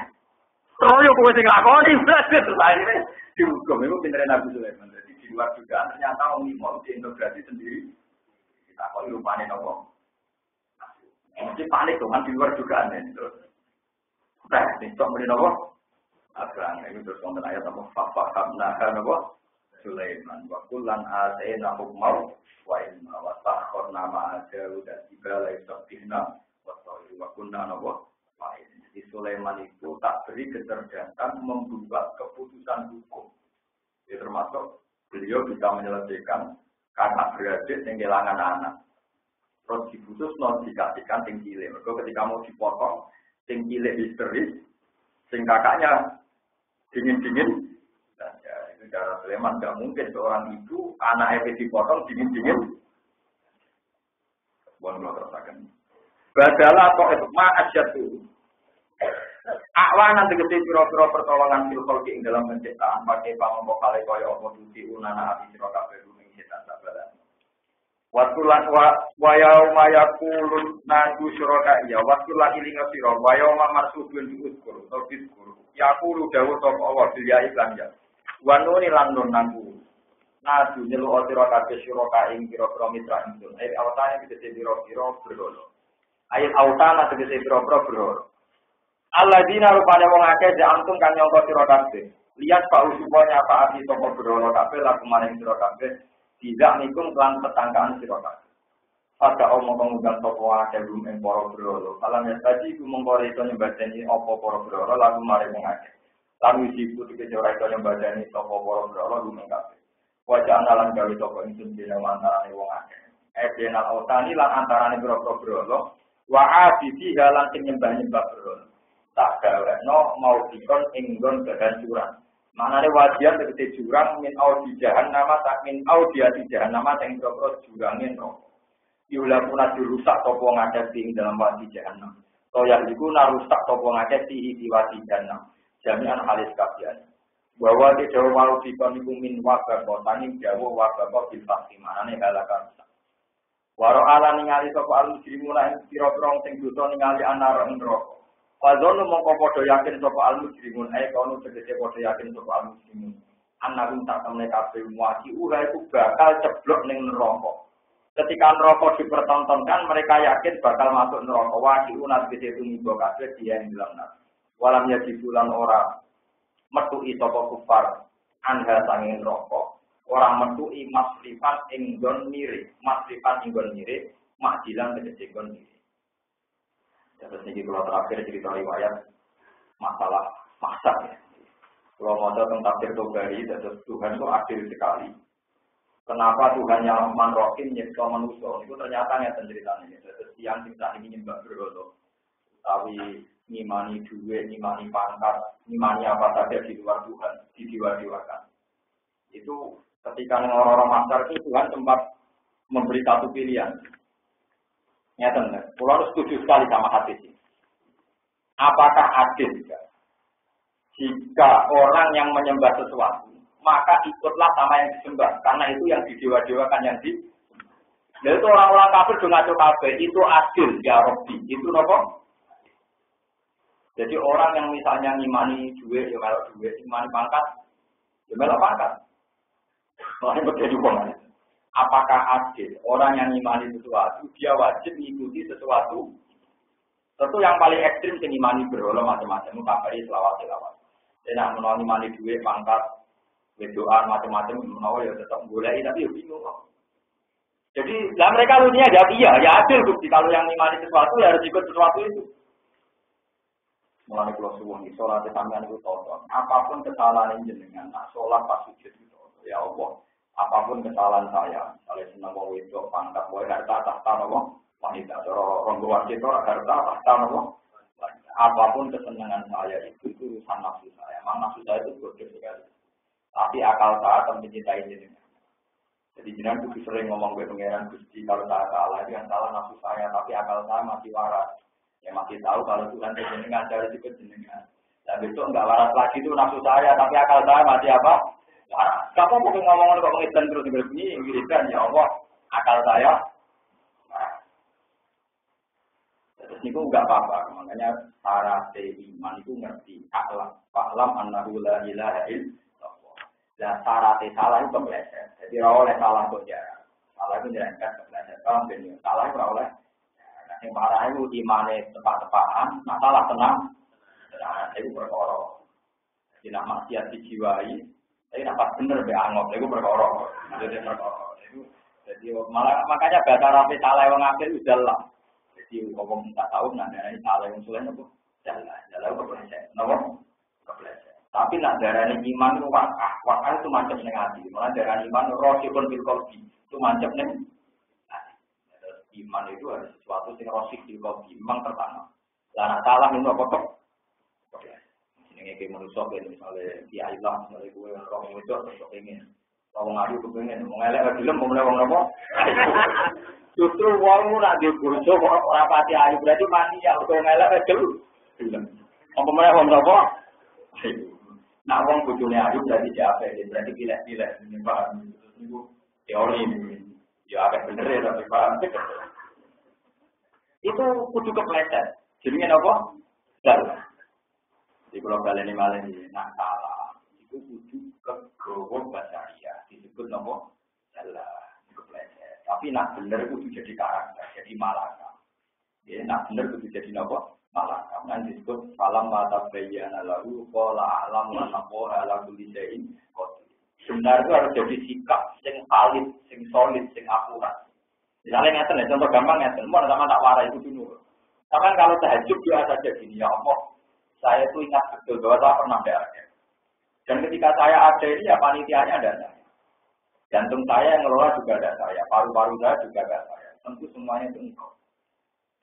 Terus yo kowe sing lakoni terus akhirnya dihukum itu pintere Nabi Sulaiman. Jadi di luar juga ternyata wong limo diintegrasi sendiri. Kita kok rupane nopo. Mesti panik tuh kan di luar juga aneh terus. Nah, besok muni nopo? Abang itu terus wonten ayat apa? Fa-fahamna nopo? Sulaiman wa kullan atayna hukman wa ilma wa sakharna ma'a Daud dan Jibala yusabihna wa tawil wa kunna nopo? Di Sulaiman itu tak beri kecerdasan membuat keputusan hukum. Itu termasuk beliau bisa menyelesaikan kakak beradik yang kehilangan anak. Terus diputus non dikasihkan sing cilik. Mergo ketika mau dipotong, sing cilik histeris, sing kakaknya dingin-dingin. Dan ya itu cara Sulaiman tidak mungkin seorang ibu anaknya dipotong dingin-dingin. Bukan kalau terasakan. Badalah atau itu ma'asyat itu. Akwanan tegesi pira-pira pertolongan filkol ing dalam penciptaan pakai pamongko kale kaya apa duti unana api sira kabeh ruming setan sabaran. Watulan wa yauma yaqulun nadu syuraka ya watulan ilinga sira wa yauma marsudun diuskur atau diskur. Yaqulu dawuh sapa Allah bilya iklan ya. Wa nuni lan nun nadu. Nadu nyelu sira kabeh syuraka ing pira-pira mitra ingsun. Ai awtane tegesi pira-pira berhala. Ai awtana tegesi pira-pira berhala. Alladzina rupane wong akeh jantung kan nyangka sira kabeh. Lihat Pak Usupanya apa ati toko berhala kabeh lan kemaring sira kabeh tidak nikum lan petangkaan sira kabeh. Pada omong ngundang toko akeh rum ing para berhala. Alam ya tadi ku mongko iso nyembadani apa para berhala lan kemaring wong akeh. Lan wiji putih ora iso nyembadani toko para berhala rum ing kabeh. Wajah analan gawe toko ingsun dene antarane wong akeh. Benal autani lan antarane pira-pira berhala wa abidi halan sing nyembah-nyembah berhala. Tak gaweno mau dikon inggon kehancuran. Manane wajian tegese jurang min audi jahannama tak min audiati jahannama sing propro jurange neraka. Yulapuna dirusak apa ngakeh ing dalam wadi jahannam. Toya iku narusak apa ngakeh di wadi jahannam. Jami'an halis kabian. Bahwa di dawa mau dikon iku min wabah kotane dawa wabah bil fakti manane halakan. Waro ala ningali sapa al-mujrimuna ing pira-pira sing dosa ningali anar ing neraka. Fadzonu mongko padha yakin sapa al-mujrimun kono tegese padha yakin sapa al-mujrimun. Annahum tak temne kabeh muati ora iku bakal ceblok ning neraka. Ketika neraka dipertontonkan mereka yakin bakal masuk neraka. Wati unat gede tumiba kabeh dia ing dalam neraka. Walam yajibulan ora metuki sapa kufar anha sanging neraka. Ora metuki masrifan ing nggon mirip, masrifan ing nggon mirip, makjilan tegese nggon mirip. Terus ini kalau terakhir cerita riwayat masalah masak ya. Kalau mau tentang tafsir Tobari, terus Tuhan itu adil sekali. Kenapa Tuhan yang manrokin nyipta manusia? Itu ternyata yang ceritanya. Terus yang kita ini nyembah berhala, tapi ngimani duit, ngimani pangkat, ngimani apa saja di luar Tuhan, didewa-dewakan. Itu ketika orang-orang masyarakat itu Tuhan sempat memberi satu pilihan. Ya teman, pulau harus setuju sekali sama hadis ini. Apakah adil jika orang yang menyembah sesuatu, maka ikutlah sama yang disembah, karena itu yang didewa-dewakan yang di. Dan itu orang-orang kafir dengan kafir itu adil ya Robbi, itu apa? Jadi orang yang misalnya ngimani duit, ya melok duit, ngimani pangkat, ya melok pangkat. Soalnya berbeda juga. Apakah adil orang yang ngimani sesuatu dia wajib mengikuti sesuatu? Tentu yang paling ekstrim sing ngimani berhala macam-macam, kafir selawat-selawat. Enak menawa ngimani duit, pangkat, wedoan macam-macam menawa ya tetap golek tapi ya bingung. Jadi, lah mereka dunia jawab iya, ya adil bukti kalau yang ngimani sesuatu ya harus ikut sesuatu itu. Mulane kula suwun salat sampeyan iku tonton. Apapun kesalahan jenengan, nak salat pas sujud itu ya Allah. Apapun kesalahan saya, misalnya senang mau itu pangkat, mau harta tahta nopo wanita, orang luar itu harta tahta nopo. Apapun kesenangan saya itu urusan nafsu saya. Memang nafsu saya itu bodoh sekali. Tapi akal saya akan mencintai jenengan. Jadi jenengan itu sering ngomong ke pangeran Gusti kalau saya salah, itu yang salah nafsu saya, tapi akal saya masih waras. Ya masih tahu kalau Tuhan jenengan dari itu jenengan. Dan besok enggak waras lagi itu nafsu saya, tapi akal saya masih apa? Waras. Kamu mungkin ngomong kok mengidan terus begini, wiridan ya Allah, akal saya. Terus niku enggak apa-apa, makanya syarat iman itu ngerti alam annahu la ilaha illallah. Lah syarat salah itu kepleset. Jadi ora oleh salah kok jarang. Salah itu jangan kepleset. Paham ben yo. Salah ora oleh. Nah sing parah itu imane tepat-tepatan, nah salah tenang. Nah itu perkara. Jadi nak maksiat dijiwai, tapi dapat bener be angop itu perkara. Jadi perkara. Jadi malah makanya bahasa rapi salah wong akeh udah lah. Jadi ngomong tak tahu nanda ini salah yang sulit apa? Jalan kepleset, nopo kepleset. Tapi nak darah ini iman itu wakah itu macam negatif. Malah darah iman rosikun bilkolbi itu macam negatif. Iman itu ada sesuatu yang rosik bilkolbi memang tertanam. Lah nak salah itu apa kok? Ini kayak manusia misalnya di Ailah, misalnya gue orang itu atau pengen, orang ngadu kepengen, mau ngelak film, mau mulai orang apa? Justru wong ora di bojo kok ora pati ayu berarti mati ya kok ngelak film. Apa meneh wong apa? Nah wong bojone ayu berarti diape, berarti pilih-pilih ini paham niku teori ya agak bener ya tapi paham. Itu kudu kepleset. Jenenge apa? Salah. Di pulau baleni malah ini nak salah. Itu kudu kegowo basaria disebut apa? Salah. Tapi nak bener itu jadi karakter, jadi malaka. Ya, nak bener itu jadi apa? Malaka. Nanti disebut salam mata bayyana lahu qala a'lam wa naqwa ala kulli shay'in qadir. Benar itu harus jadi sikap sing valid, sing solid, sing akurat. Misalnya ngeten ya, contoh gampang ngeten, mau sama tak warai itu dulu. Karena kalau tahajud dia saja gini, ya Allah, saya itu ingat betul bahwa saya pernah ada. Dan ketika saya ada ini ya panitianya ada saya. Jantung saya yang ngelola juga ada saya, paru-paru saya juga ada saya. Tentu semuanya itu engkau.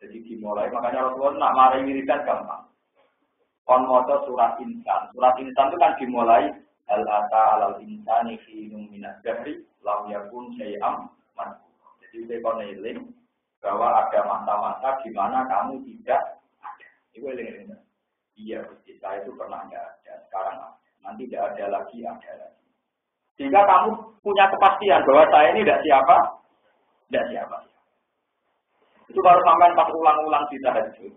Jadi dimulai, makanya Rasulullah nak mari wiridan gampang. Kon maca surat insan. Surat insan itu kan dimulai al-ata alal insani hinum minad dahri lam yakun syai'am madhkur. Jadi saya kon eling bahwa ada masa-masa di mana kamu tidak ada. Itu eling-eling. Iya, Gusti, saya itu pernah ada, sekarang ada. Nanti tidak ada lagi, ada lagi. Sehingga kamu punya kepastian bahwa saya ini tidak siapa. Itu baru sampai pas ulang-ulang di tahajud.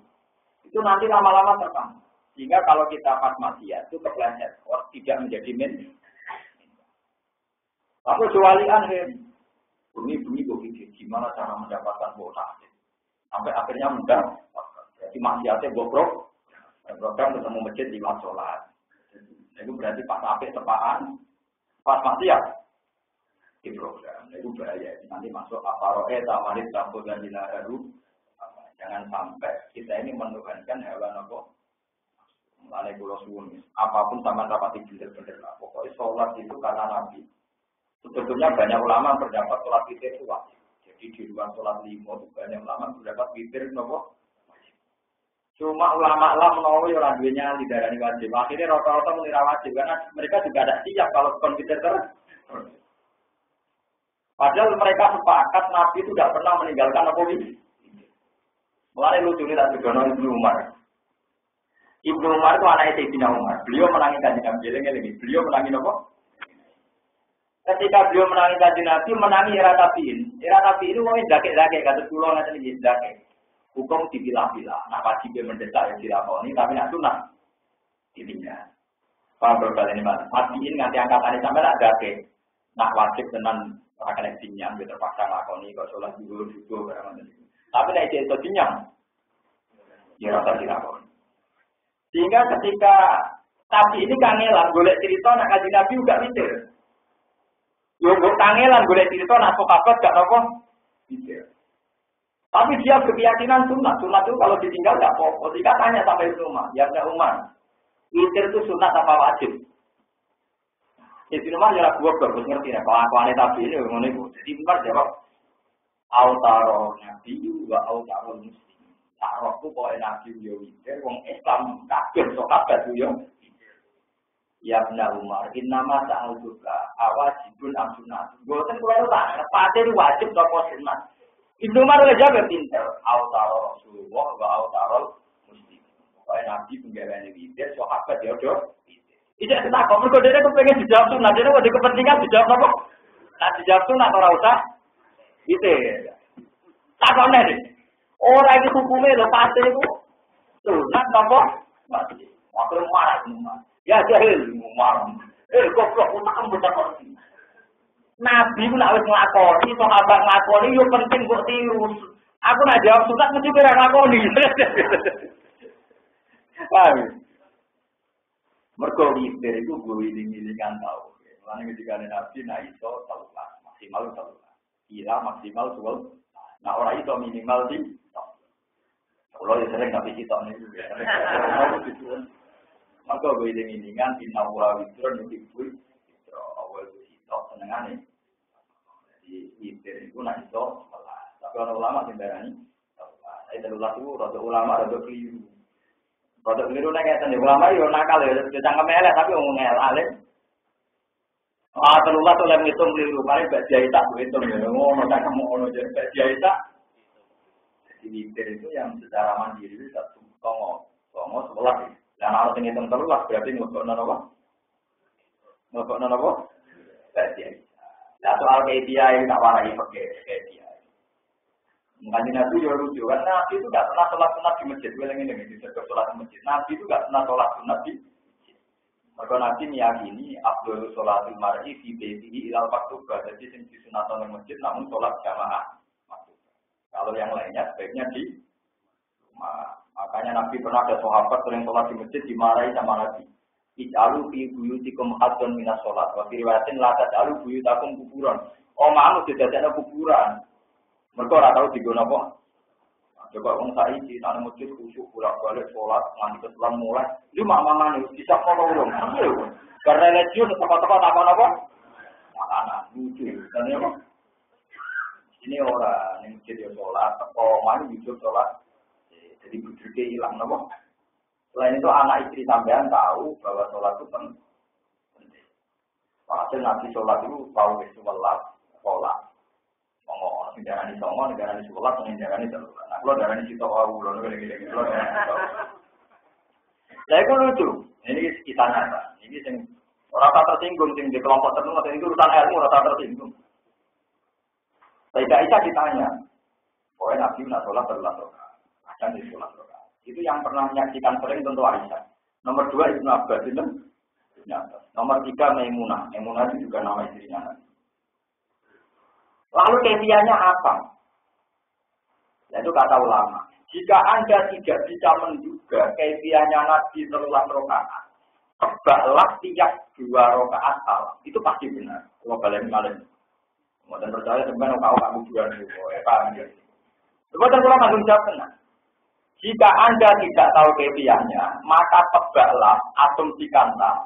Itu nanti lama-lama terpaham. Sehingga kalau kita pas maksiat itu kepleset, tidak menjadi min. Tapi kecualian bunyi kok gimana cara mendapatkan kuota. Sampai akhirnya mudah. Jadi maksiatnya bobrok. Program ketemu masjid di sholat. Itu berarti pas apik tepaan. Pas maksiat di program, itu bahaya. Nanti masuk aparoe, tamarit, campur dan jilaharu. Jangan sampai kita ini menuhankan hewan apa. Mulai pulau suwun, apapun sama rapati bener-bener lah. Pokoknya sholat itu kata Nabi. Sebetulnya banyak ulama berdapat sholat witir itu wajib. Jadi di luar sholat lima itu banyak ulama berdapat witir nopo. Cuma ulama menawi orang duanya lidarani wajib. Akhirnya rata-rata mengira wajib karena mereka juga ada siap kalau komputer terus. Padahal mereka sepakat Nabi itu tidak pernah meninggalkan apa ini. Mulai lucu ini tak juga Ibnu Umar. Ibnu Umar itu anaknya Sayyidina Umar. Beliau menangi kanjeng Nabi. Beliau menangi apa? Ketika beliau menangi kanjeng Nabi, menangi era tabiin. Era tabiin itu mungkin dakek-dakek kata pulau nanti ini dakek. Hukum dipilah-pilah. Nah wajib mendesak yang dilakoni, tapi nak sunah ditinggal. Paham berbalik ini mas. Tabiin nganti angkatannya sampai nak dakek. Nak wajib dengan akan dinyam, dia terpaksa lakoni. Kalau sholat juga barang itu. Tapi nak itu dinyam, dia rasa dilakoni. Sehingga ketika tapi ini kangelan, golek cerita nak kaji Nabi juga mikir. Yo gue kangelan golek cerita nak sokabat gak nopo mikir. Tapi dia berkeyakinan sunat itu kalau ditinggal gak apa-apa. Jika tanya sampai rumah, ya Umar, mikir itu sunat apa wajib? Jadi Umar ya gua bagus ngerti ya kelakuan Nabi ini ngono iku. Jadi Umar jawab autaro nabi wa autaro muslim. Taroku kok Nabi yo witir wong Islam kabeh sahabat yo. Ya benar Umar, innama ta'uduka awajibun am sunnah. Boten kula tak nepate wajib apa sunat. Ibnu Umar udah jawab pinter, autaro Rasulullah wa autaro muslim. Kok Nabi penggaweane witir sahabat yo do. Tidak kena kok, mereka dia kepengen dijawab sunat, dia ada kepentingan dijawab apa? Nah dijawab sunat orang usah, gitu ya. Takutnya deh, orang itu hukumnya lo pasti itu sunat apa? Pasti. Waktu marah semua, ya jahil marah. Goblok utak kamu bercakap. Nabi pun harus ngelakoni, sahabat ngelakoni, yo penting buat tiru. Aku nak jawab sunat mesti kira ngelakoni. Paham? Mergo witir itu gue wiling-wilingan tau. Mulane ketika Nabi nak iso 13, maksimal 13. Kira maksimal 12. Nah ora iso minimal di. Kalau ya sering tapi kita niku. Maka gue wiling-wilingan dinawa witir nek kuwi awal kita senengane. Jadi witir itu nak iso 11. Tapi orang ulama sing darani 13. 13 itu rada ulama rada keliru. Produk keliru nek ngeten ulama yo nakal ya cangkem elek tapi wong alim. Telulah tuh lem ngitung keliru, paling Mbak Jai tak hitung ya. Ngono cangkem ngono jadi Mbak Jai tak. Jadi witir itu yang secara mandiri satu songo 11. Dan harus ngitung telulah berarti ngokno apa? Ngokno apa? Mbak Jai. Lah soal KPI tak warai pakai KPI. Mungkin Nabi juga lucu, karena Nabi itu tidak pernah sholat sunat di masjid. Ini sholat di masjid. Nabi itu tidak pernah sholat sunat di masjid. Maka Nabi meyakini Abdul sholatul mar'i fi baitihi ilal maktubah. Jadi yang disunatkan di masjid namun sholat jamaah. Kalau yang lainnya sebaiknya di rumah. Makanya Nabi pernah ada sahabat yang sholat di masjid dimarahi sama Nabi. Ij'alu fi buyutikum haddun minas sholat. Wa fi riwayatin la taj'alu buyutakum kuburan. Omahmu didadekno kuburan. Mereka ora tahu digono apa. Coba wong saiki nang masjid khusyuk bolak-balik salat nganti keselam mulai. Iki mamane bisa kono urung. Karena religius teko-teko takon apa? Makanan lucu. Dan ya ini orang yang masjid yo salat, teko mari hidup salat. Jadi budeke ilang napa? Selain itu anak istri sampean tahu bahwa salat itu penting. Padahal Nabi salat itu tahu wis salat. Negara ini songo, negara ini sekolah, negara ini terlalu. Nah, kalau negara ini situ awal, kalau negara ini saya itu lucu. Ini kita nyata. Ini yang rata tersinggung, yang di kelompok tertentu, itu urusan ilmu rata tersinggung. Tidak bisa ditanya. Pokoknya Nabi nak sholat berulang rokaat, akan di sholat rokaat. Itu yang pernah menyaksikan sering tentu Aisyah. Nomor 2 Ibnu Abbas itu. Nomor 3 Maimunah. Maimunah itu juga nama istrinya. Lalu kefianya apa? Itu kata ulama. Jika Anda tidak bisa menduga kefianya Nabi terulang rokaat, tebaklah tiap 2 rokaat salah. Itu pasti benar. Kalau balik-balik. Kemudian percaya sebenarnya kau tak kuburan itu. Kemudian ulama langsung jawab benar. Jika Anda tidak tahu kefianya, maka tebaklah asumsikanlah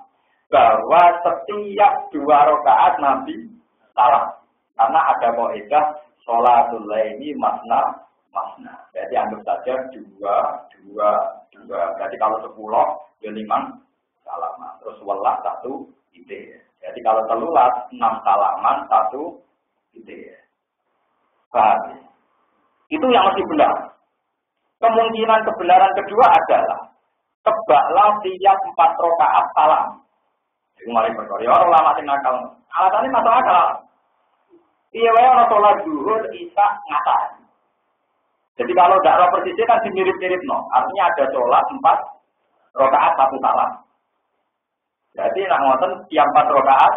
bahwa setiap 2 rokaat Nabi salah. Karena ada kaidah sholatul laili masna. Jadi anggap saja 2. Berarti kalau 10 ya 5 salaman. Terus welas 1 ide. Jadi kalau telulas 6 salaman 1 ide. Paham? Itu yang masih benar. Kemungkinan kebenaran kedua adalah tebaklah tiap 4 rakaat salam. Itu mari berkorea orang lama sing nakal. Alasannya masuk akal. Iya, orang sholat zuhur, isya, ngatain. Jadi kalau tidak persisnya kan dimirip-mirip, no. Artinya ada sholat 4 rakaat 1 salam. Jadi nak ngoten tiap 4 rakaat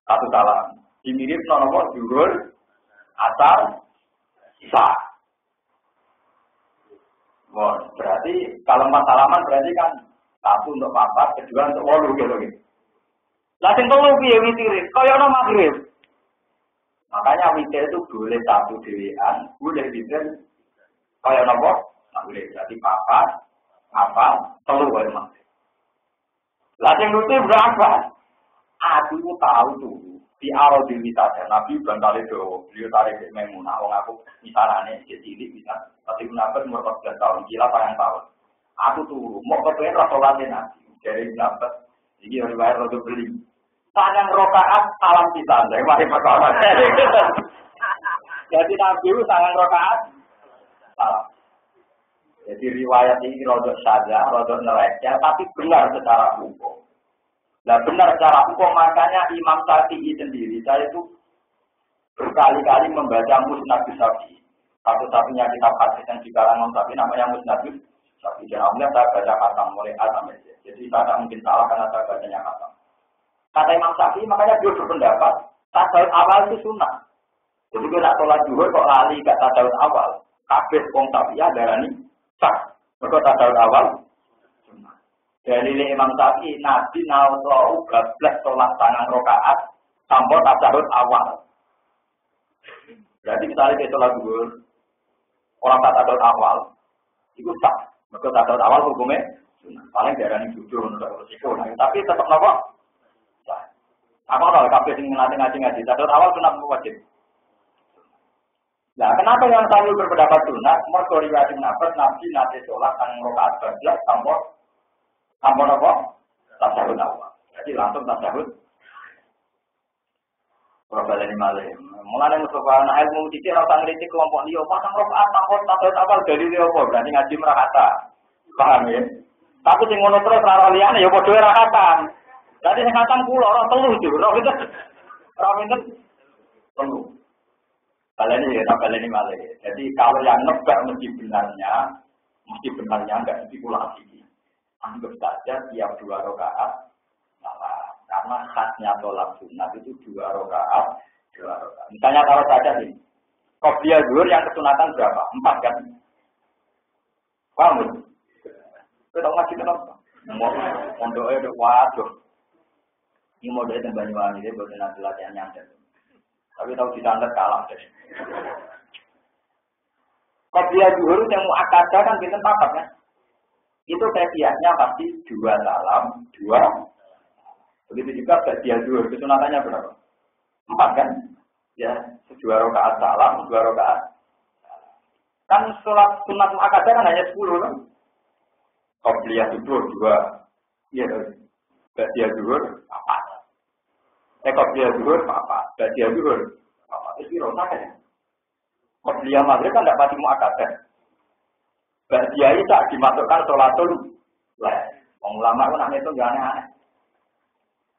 1 salam. Dimirip no zuhur, asar, isya. Berarti kalau 4 salaman berarti kan 1 untuk 4, kedua untuk 8 gitu. Lah sing 3 piye witirin? Kaya ana maghrib. Makanya witir itu boleh 1 dhewean, boleh witir kaya napa? Boleh. Jadi 4, 3 wae Mas. Lah sing lucu berapa? Aku tahu tuh di awal diri saja Nabi bantale do beliau tarik Maimunah wong aku misalane cilik bisa tapi kenapa umur 14 tahun gila parang tahun aku tuh mau kepengen rasolatin Nabi dari kenapa ini riwayat rodo beli sangang rokaat salam kita dari mari perkara jadi Nabi itu sangang rokaat salam jadi riwayat ini rodo saja rodo neraca tapi benar secara hukum. Nah benar secara hukum makanya Imam Syafi'i sendiri saya itu berkali-kali membaca Musnad Syafi'i. Satu-satunya kitab hadis yang dikarang Imam Syafi'i namanya Musnad Syafi'i. Dan alhamdulillah saya baca khatam mulai A sampai Z. Jadi saya tidak mungkin salah karena saya bacanya khatam. Kata Imam Syafi'i makanya dia berpendapat tasawuf awal itu sunnah. Jadi dia nak sholat zuhur kok lali gak tasawuf awal. Kabeh wong Syafi'i darani sah. Mergo tasawuf awal. Dari Imam Syafi'i Nabi nawalau bablas sholat tangan rokaat sampai tasawuf awal. Berarti misalnya kita sholat zuhur orang tasawuf awal itu sah. Mereka tasawuf awal hukumnya paling darah ini jujur untuk resiko. Tapi tetap nopo sah. Apa kalau kabeh sing ngaji tasawuf awal sunat wajib. Nah, kenapa yang saya berpendapat sunat? Mergo riwayat Nabi nanti sholat tangan rokaat bablas sampai apa? Tasawuf awal. Jadi langsung tasawuf. Problem ini malah. Mulai Mustafa anak ilmu titik rasa ngeritik kelompok dia. Pasang rokaat sampai tasawuf awal dari dia apa? Berarti ngaji merakata. Paham ya? Tapi sing ngono terus rara liyane ya padha rakatan. Jadi sing khatam kula ora telu itu. Ora pinten? Telu. Kalian ini malah. Jadi kalau yang nebak mesti benarnya enggak spekulasi. Anggap saja tiap 2 rakaat salah. Karena khasnya sholat sunat itu 2 rakaat. Misalnya kalau saja nih, qobliyah zuhur yang kesunatan berapa? 4 kan? Paham? Kita ngaji kenapa? Mondoknya waduh. Ini modelnya dan Banyuwangi dia buat nanti latihan nyantet. Tapi tahu di santet kalah deh. Qobliyah zuhur yang mau akadah kan kita papat kan? Itu kefiahnya pasti 2 salam, 2. Begitu juga ba'diyah zuhur, kesunatannya berapa? 4 kan? Ya, 2 rakaat salam, 2 rakaat. Kan sholat sunat mu'akkadah kan hanya 10 kan? Qobliyah zuhur 2. Iya, ba'diyah zuhur 4. Qobliyah zuhur 4, ba'diyah zuhur 4. Itu rosak ya? Qobliyah maghrib kan tidak pasti mu'akkadah. Ba'diyah itu tak dimasukkan sholatul lail. Ulama pun namanya itu nggak aneh-aneh.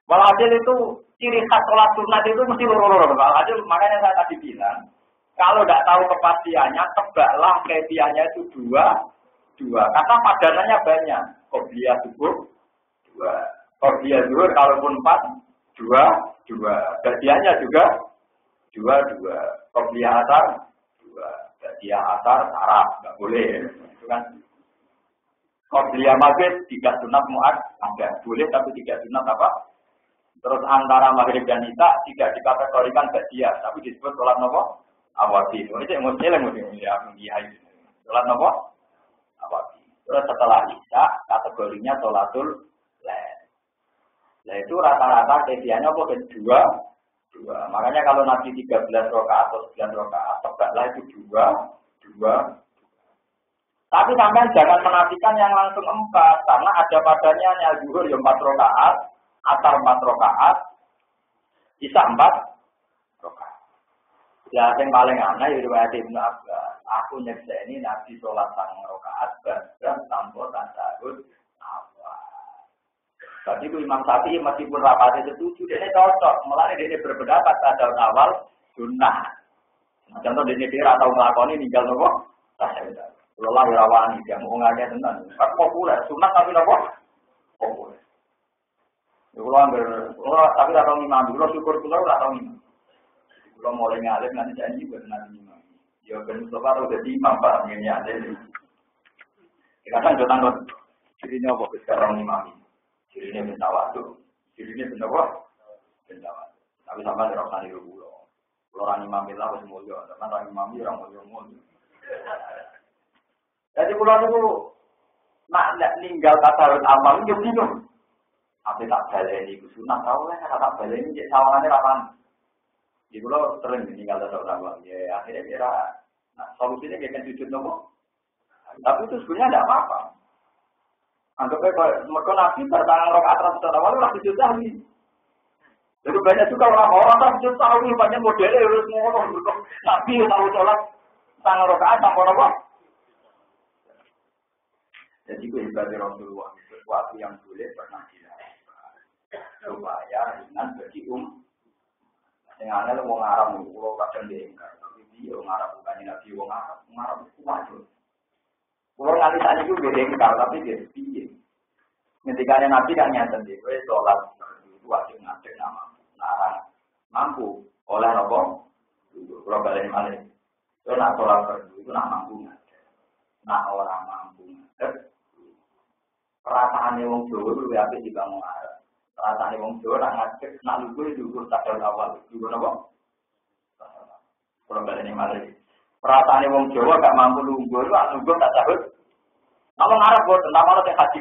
Walhasil itu ciri khas sholat sunat itu mesti loro-loro. Walhasil makanya saya tadi bilang, kalau tidak tahu kepastiannya, tebaklah kefiahnya itu 2. Karena padanannya banyak. Qobliyah zuhur 2. Qobliyah zuhur kalaupun 4, 2. Ba'diyahnya juga 2. Qobliyah asar 2. Ba'diyah asar saraf nggak boleh. Kan qobliyah maghrib tidak sunat mu'akkadah boleh tapi tidak sunat apa? Terus antara maghrib dan isya tidak dikategorikan ba'diyah tapi disebut sholat nopo? Awati. Ini saya mesti ya sholat nopo? Awati. Terus setelah isya kategorinya sholatul lail. Nah itu rata-rata kefiahnya apa? 2. Makanya kalau Nabi 13 rakaat atau 9 rakaat tebaklah itu 2. Tapi sampai jangan menafikan yang langsung 4 karena ada padanya zuhur ya 4 rakaat, asar 4 rakaat, isya 4 rakaat. Ya yang paling aneh riwayat Ibnu Abbas, aku nyekseni Nabi sholat 9 rakaat dan tanpa tasawuf awal. Tadi itu Imam Syafi'i meskipun rapatnya setuju, dia cocok, malah dia berpendapat tasawuf awal sunnah. Contoh dia atau melakoni ninggal nopo tasawuf. Lelah rawani dia mau ngajak tentang kan populer sunat tapi apa populer. Tapi tak tahu imam dulu syukur pulau tak tahu imam. Kalau mulai ngalir nanti jadi juga nanti imam. Ya ben Mustafa udah di imam pak ini ada. Kadang datang ke dirinya apa sekarang imam. Dirinya minta waktu. Dirinya minta apa? Minta waktu. Tapi sampai terasa di pulau. Orang imam bilang harus mulia. Tapi orang imam bilang mulia. Jadi pulau itu nak ninggal tasawuf amal itu bingung. Apa tak baleni iku sunah tau lah tak baleni cek sawangane rapan. Iku lho sering tinggal ada orang ya akhirnya kira nah solusinya kayak sujud nopo. Tapi itu sebenarnya tidak apa-apa. Anggapnya kalau mereka nabi bertangan rokaat ratus awal lah sujud sahwi. Jadi banyak juga orang tak sujud sahwi banyak modelnya harus ngomong nabi tahu sholat tangan rokaat tanpa nopo. Jadi itu ibadah Rasulullah sesuatu yang boleh pernah dilakukan supaya ringan bagi yang aneh wong Arab itu kalau kadang diingkar, tapi dia wong Arab bukan nabi wong Arab itu wajib. Kalau nanti tadi itu diingkar, tapi dia piye. Ketika nabi kan nyata dia, sholat itu wajib ngadeg nama, mampu oleh nopo, kalau balik balik, itu nak sholat itu nak mampu ngadeg, nak orang mampu ngadeg. Perasaan wong Jawa itu lebih apik dibangun Arab. Perasaan wong Jawa nak ngadeg, nak lugu tak ada awal, lugu apa? Kalau balik malah. Perasaan wong Jawa gak mampu lugu tak cabut. Kalau Arab boten, nama lo haji.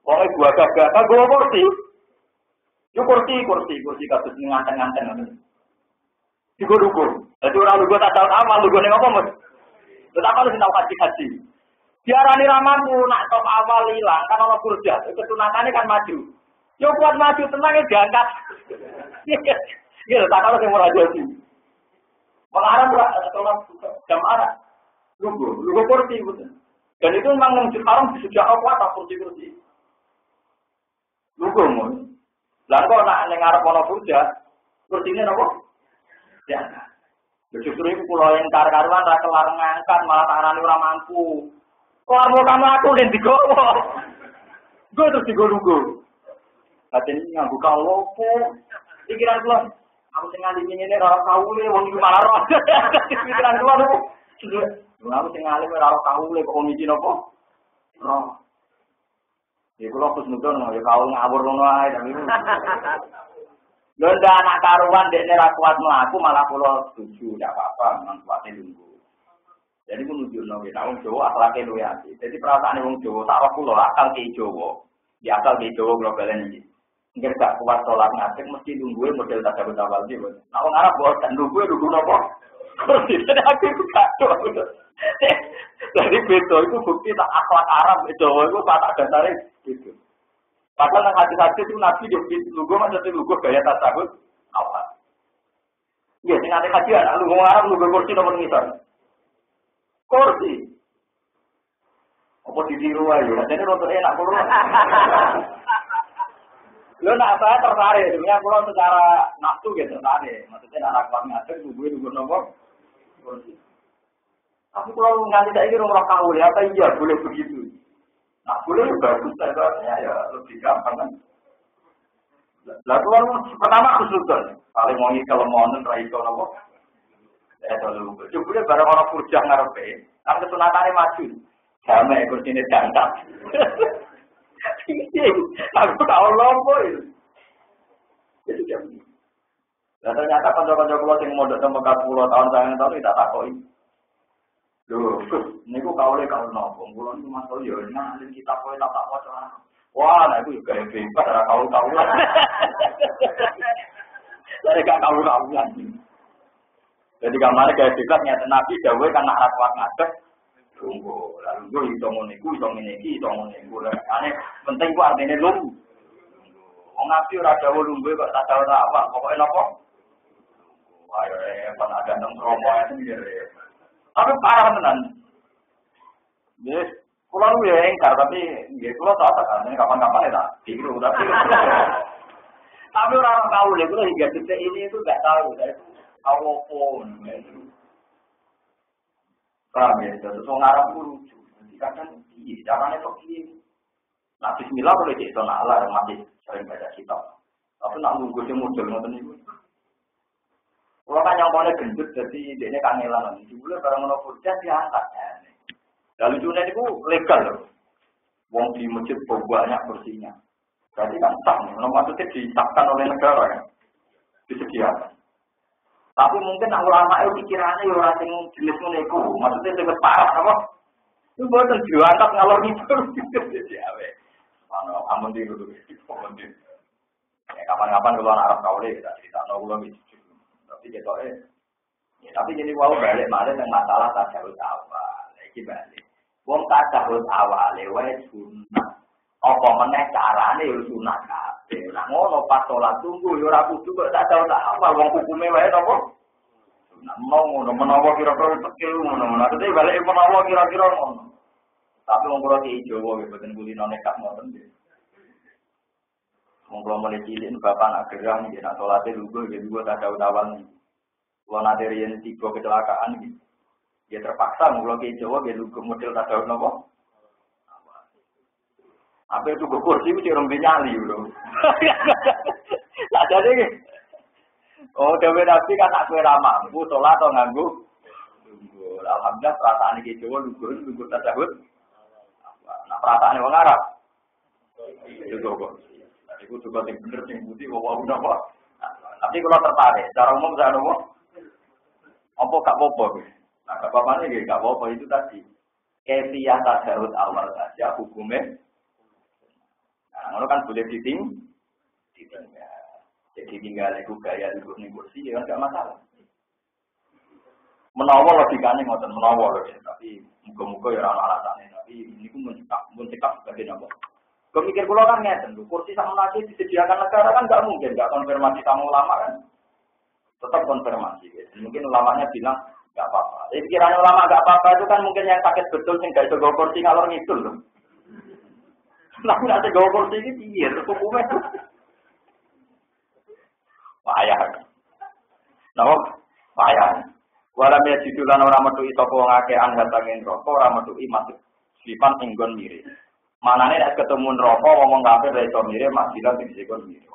Wong gua gagah, gua kursi. Yo kursi kados nganten-nganten. Lugu. Jadi orang lugu tak tahu awal, lugu ning apa, Mas? Tetap harus tahu haji. Diarani ramanku nak top awal hilang kan ana kurja, kesunatane kan maju. Yo kuat maju tenang ya diangkat. Iya, tak kalau sing ora jadi. Pengarang ora tolong jamaah. Lugu kursi betul. Dan itu memang menjadi haram sejak awal tak kursi. Lugu mun. Lah kok nak ning arep ana kurja, kursine napa? Diangkat. Justru iku kula yang karuan ra kelar ngangkat malah tarane ora mampu. Kalau kamu aku dan digowo, gue terus digowo. Katanya nganggu kau pikiran keluar. Aku tinggal di sini rara kaule, wong itu malah roh. Pikiran keluar aku. Aku tinggal di rara kaule, kok ngisi nopo? Roh. Ya kalau aku senudon, ya kau ngabur nungai. Lenda anak karuan dek nera kuat melaku malah pulau setuju, tidak apa-apa, memang kuatnya lunggu. Jadi aku menunjukkan kita orang Jawa akhlaknya luwe ati. Jadi perasaan orang Jawa tak aku loh akal ke Jawa. Di akal ke Jawa globalnya ini. Enggak gak kuat sholat ngadeg mesti nungguin model tak dapat awal sih. Nah orang Arab bosan nungguin nopo. Jadi aku itu kacau. Jadi betul itu bukti tak akhlak Arab Jawa itu tak dasarnya gitu. Padahal yang hati-hati itu Nabi nunggu maksudnya nunggu gaya tasawuf awal. Iya, sing ate hati anak nunggu Arab nunggu kursi nomor ngisor. Kursi. Apa ditiru aja? Jadi rotok enak kurang. Lo nak saya tertarik, sebenarnya pulau secara nafsu gitu tertarik. Maksudnya anak kuat ngatur, nunggu nomor kursi. Tapi kalau nggak tidak ini rumah kamu ya, apa iya boleh begitu? Nah boleh bagus, saya ya lebih gampang kan. Lalu pertama khususnya, paling mau kalau mau nonton nomor. Jebule barang orang furjah ngarepe, kan kesunatane maju. Jame kursine dangkat. Aku tahu lompo itu. Jadi jam. Dan ternyata kanca-kanca kula sing mondok teng Mekah 10 tahun saya tidak takoi. Lho, niku kaule kaul nopo? Kula niku masuk yo nang kita kowe tak waca. Wah, nah itu juga bebas ora kaul-kaulan. Saya gak kaul-kaulan. Jadi kamane gaya bebas nyata Nabi dawuh kan nak kuat ngadeg tunggu lalu yo iso ngene iku iso ngene iki iso ngene iku ane penting ku artine lungguh wong Nabi ora dawuh lungguh kok tak tahu apa pokoke napa ayo repot ada nang romo sendiri tapi parah tenan yes kula lu ya engkar tapi nggih kula tak kan kapan-kapan ya tak dikira tapi orang tahu lho kula hingga detik ini itu enggak tahu awopon paham ya, terus orang Arab itu lucu. Kadang iya, caranya kok gini. Nah, bismillah boleh jadi Allah yang masih sering baca kitab. Tapi nak nunggu dia muncul nonton itu. Kalau kan yang boleh gendut, jadi dia kangelan. Jadi boleh barang menopurnya diangkat. Lalu lucunya itu legal loh. Wong di masjid banyak bersihnya. Berarti kan sah. Maksudnya disahkan oleh negara kan. Disediakan. Tapi mungkin nak ulama itu pikirannya orang yang jenis meneku, maksudnya sangat parah apa? Itu bukan diangkat ngalor itu jadi apa? Amun di dulu, amun di. Kapan-kapan kalau anak Arab kaule kita cerita nol itu. Tapi kita tapi jadi wow balik malah yang masalah tasawuf awal. Iki balik. Wong tasawuf awal lewat sunnah. Apa meneh carane yo sunah kabeh. Lah ngono pas salat tunggu yo ora kudu kok tasawuf awal wong hukume wae napa? Sunah mau ngono menawa kira-kira tekil ngono. Maksudnya balik menawa kira-kira ngono. Tapi wong kula iki Jawa nggih boten kulino nekat ngoten nggih. Wong kula mulai cilik bapak nak gerang nggih nak salate lugu nggih lugu tasawuf awal niku. Kalau nanti rian tiga kecelakaan gitu, dia terpaksa ngulang ke Jawa dia lugu model tasawuf nopo. Apa itu kursi itu orang nyali bro. Tak jadi. Oh dewe nabi kan tak kue ramah, bu sholat atau nganggu. Alhamdulillah perasaan ke Jawa lugu tasawuf. Nah perasaan orang Arab itu kok. Itu juga yang bener yang putih bawa nopo. Tapi kalau tertarik, cara umum saya nopo. Apa gak apa-apa? Nah, gak apa-apa nih, gak apa-apa itu tadi. Kefiyah tasawuf awal saja hukumnya. Nah, itu kan boleh ditinggal. Jadi tinggal itu gaya duduk di kursi, ya kan gak masalah. Menawa logikanya ngoten menawa loh, tapi muka-muka ya orang alasannya. Tapi ini pun mencekap sebagai apa? Kemikir kula kan ngeten, kursi sama nasi disediakan negara kan gak mungkin, gak konfirmasi sama ulama kan. Tetap konfirmasi. Gitu. Mungkin ulamanya bilang nggak apa-apa. Pikiran ulama nggak apa-apa itu kan mungkin yang sakit betul sih nggak bisa gawe kursi ngalor ngidul loh. Lah nggak bisa gawe kursi ini piye? Hukumnya itu payah. Napa? Payah. Walam ya jidulan orang metu sapa wong akeh anggatangin rokok orang metu masuk sifat inggon mirip. Manane nek ketemu rokok ngomong kafir ra iso mirip, masilan sing dikon mirip.